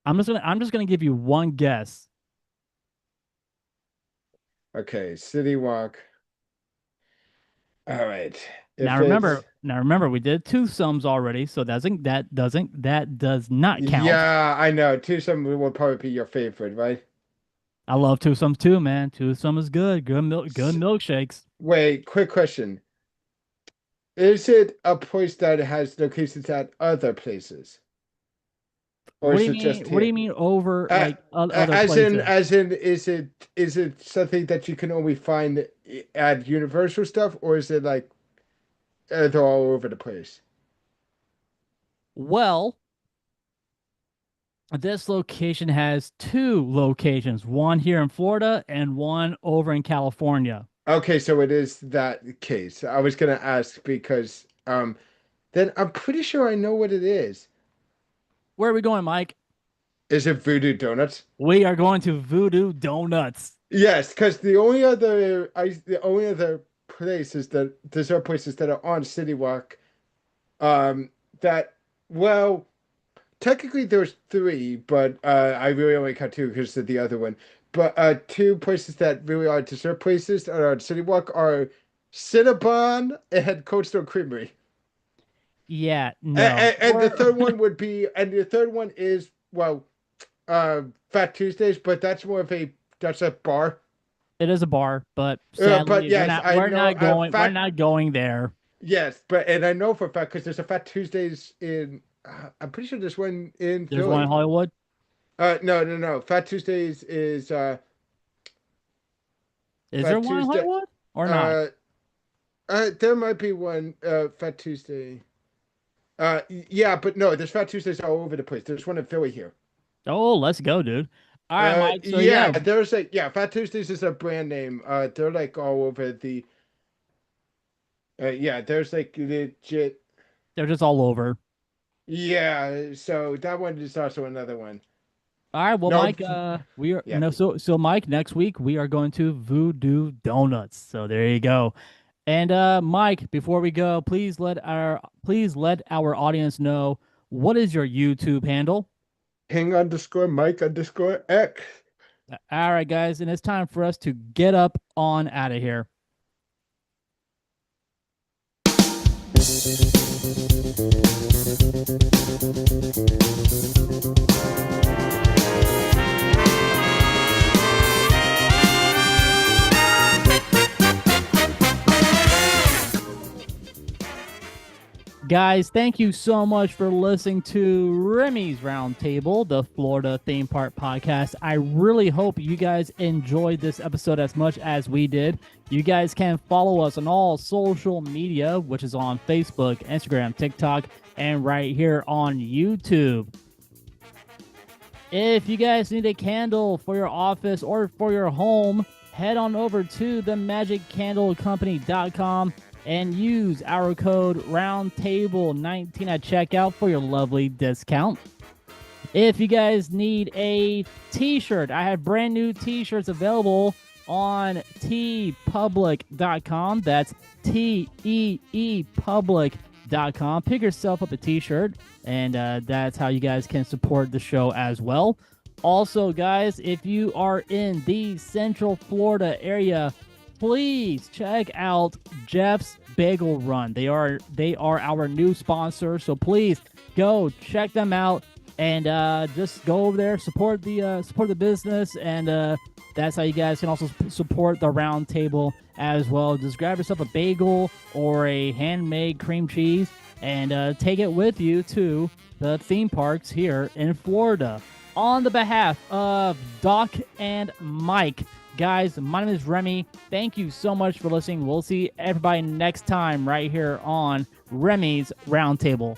S2: I'm just gonna give you one guess.
S1: okay, City Walk. All right.
S2: Now
S1: If it's
S2: remember, we did two sums already, so that does not count.
S1: yeah, I know. Twosome will probably be your favorite, right?
S2: I love two sums too, man. Two sum is good. Good
S1: S
S2: milkshakes.
S1: Wait, quick question. Is it a place that has locations at other places? Or
S2: What do
S1: is
S2: you
S1: it just
S2: mean? What do you
S1: here?
S2: mean over
S1: Uh,
S2: like other places?
S1: as in, is it something that you can only find at Universal stuff, or is it like they're all over the place?
S2: Well, this location has two locations, one here in Florida and one over in California.
S1: Okay, so it is that case. I was gonna ask because then I'm pretty sure I know what it is.
S2: Where are we going, Mike?
S1: Is it Voodoo Donuts?
S2: We are going to Voodoo Donuts.
S1: Yes, because the only other places that there's other places that are on City Walk, that well technically there's three, but I really only count two because of the other one. But two places that really are dessert places that are on City Walk are Cinnabon and Cold Stone Creamery.
S2: Yeah, no.
S1: And the third one would be, and the third one is well, Fat Tuesdays, but that's a bar.
S2: It is a bar, but
S1: But
S2: sadly,
S1: yes, I know
S2: we're not going there.
S1: yes, but and I know for a fact because there's a Fat Tuesdays in. I'm pretty sure there's one in
S2: There's one in
S1: Philly.
S2: Hollywood.
S1: No, no, no. Fat Tuesdays is
S2: Is there
S1: Fat
S2: one in
S1: Tuesday.
S2: Hollywood or not?
S1: Uh, there might be one. Fat Tuesday. Yeah, but no, there's Fat Tuesdays all over the place. There's one in Philly here.
S2: Oh, let's go, dude. All right, Mike. So yeah,
S1: there's like yeah, Fat Tuesdays is a brand name. They're like all over the. Yeah, there's like legit.
S2: they're just all over.
S1: Yeah, so that one is also another one.
S2: All right, well,
S1: No,
S2: Mike, we are
S1: yeah.
S2: no, so Mike, next week we are going to Voodoo Donuts. So there you go. And Mike, before we go, please let our audience know what is your YouTube handle.
S1: Ping_Mike_X.
S2: All right, guys, and it's time for us to get up on out of here. Guys, thank you so much for listening to Remy's Roundtable, the Florida theme park podcast. I really hope you guys enjoyed this episode as much as we did. You guys can follow us on all social media, which is on Facebook, Instagram, TikTok, and right here on YouTube. If you guys need a candle for your office or for your home, head on over to themagiccandlecompany.com and use our code Roundtable19 at checkout for your lovely discount. If you guys need a t-shirt, I have brand new t-shirts available on teepublic.com. That's teepublic.com. Pick yourself up a t-shirt, and that's how you guys can support the show as well. Also, guys, if you are in the Central Florida area, please check out Jeff's Bagel Run. They are our new sponsor, so please go check them out and just go over there, support the business, and that's how you guys can also support the Round Table as well. Just grab yourself a bagel or a handmade cream cheese and take it with you to the theme parks here in Florida. On the behalf of Doc and Mike, guys, my name is Remy. Thank you so much for listening. We'll see everybody next time right here on Remy's Roundtable.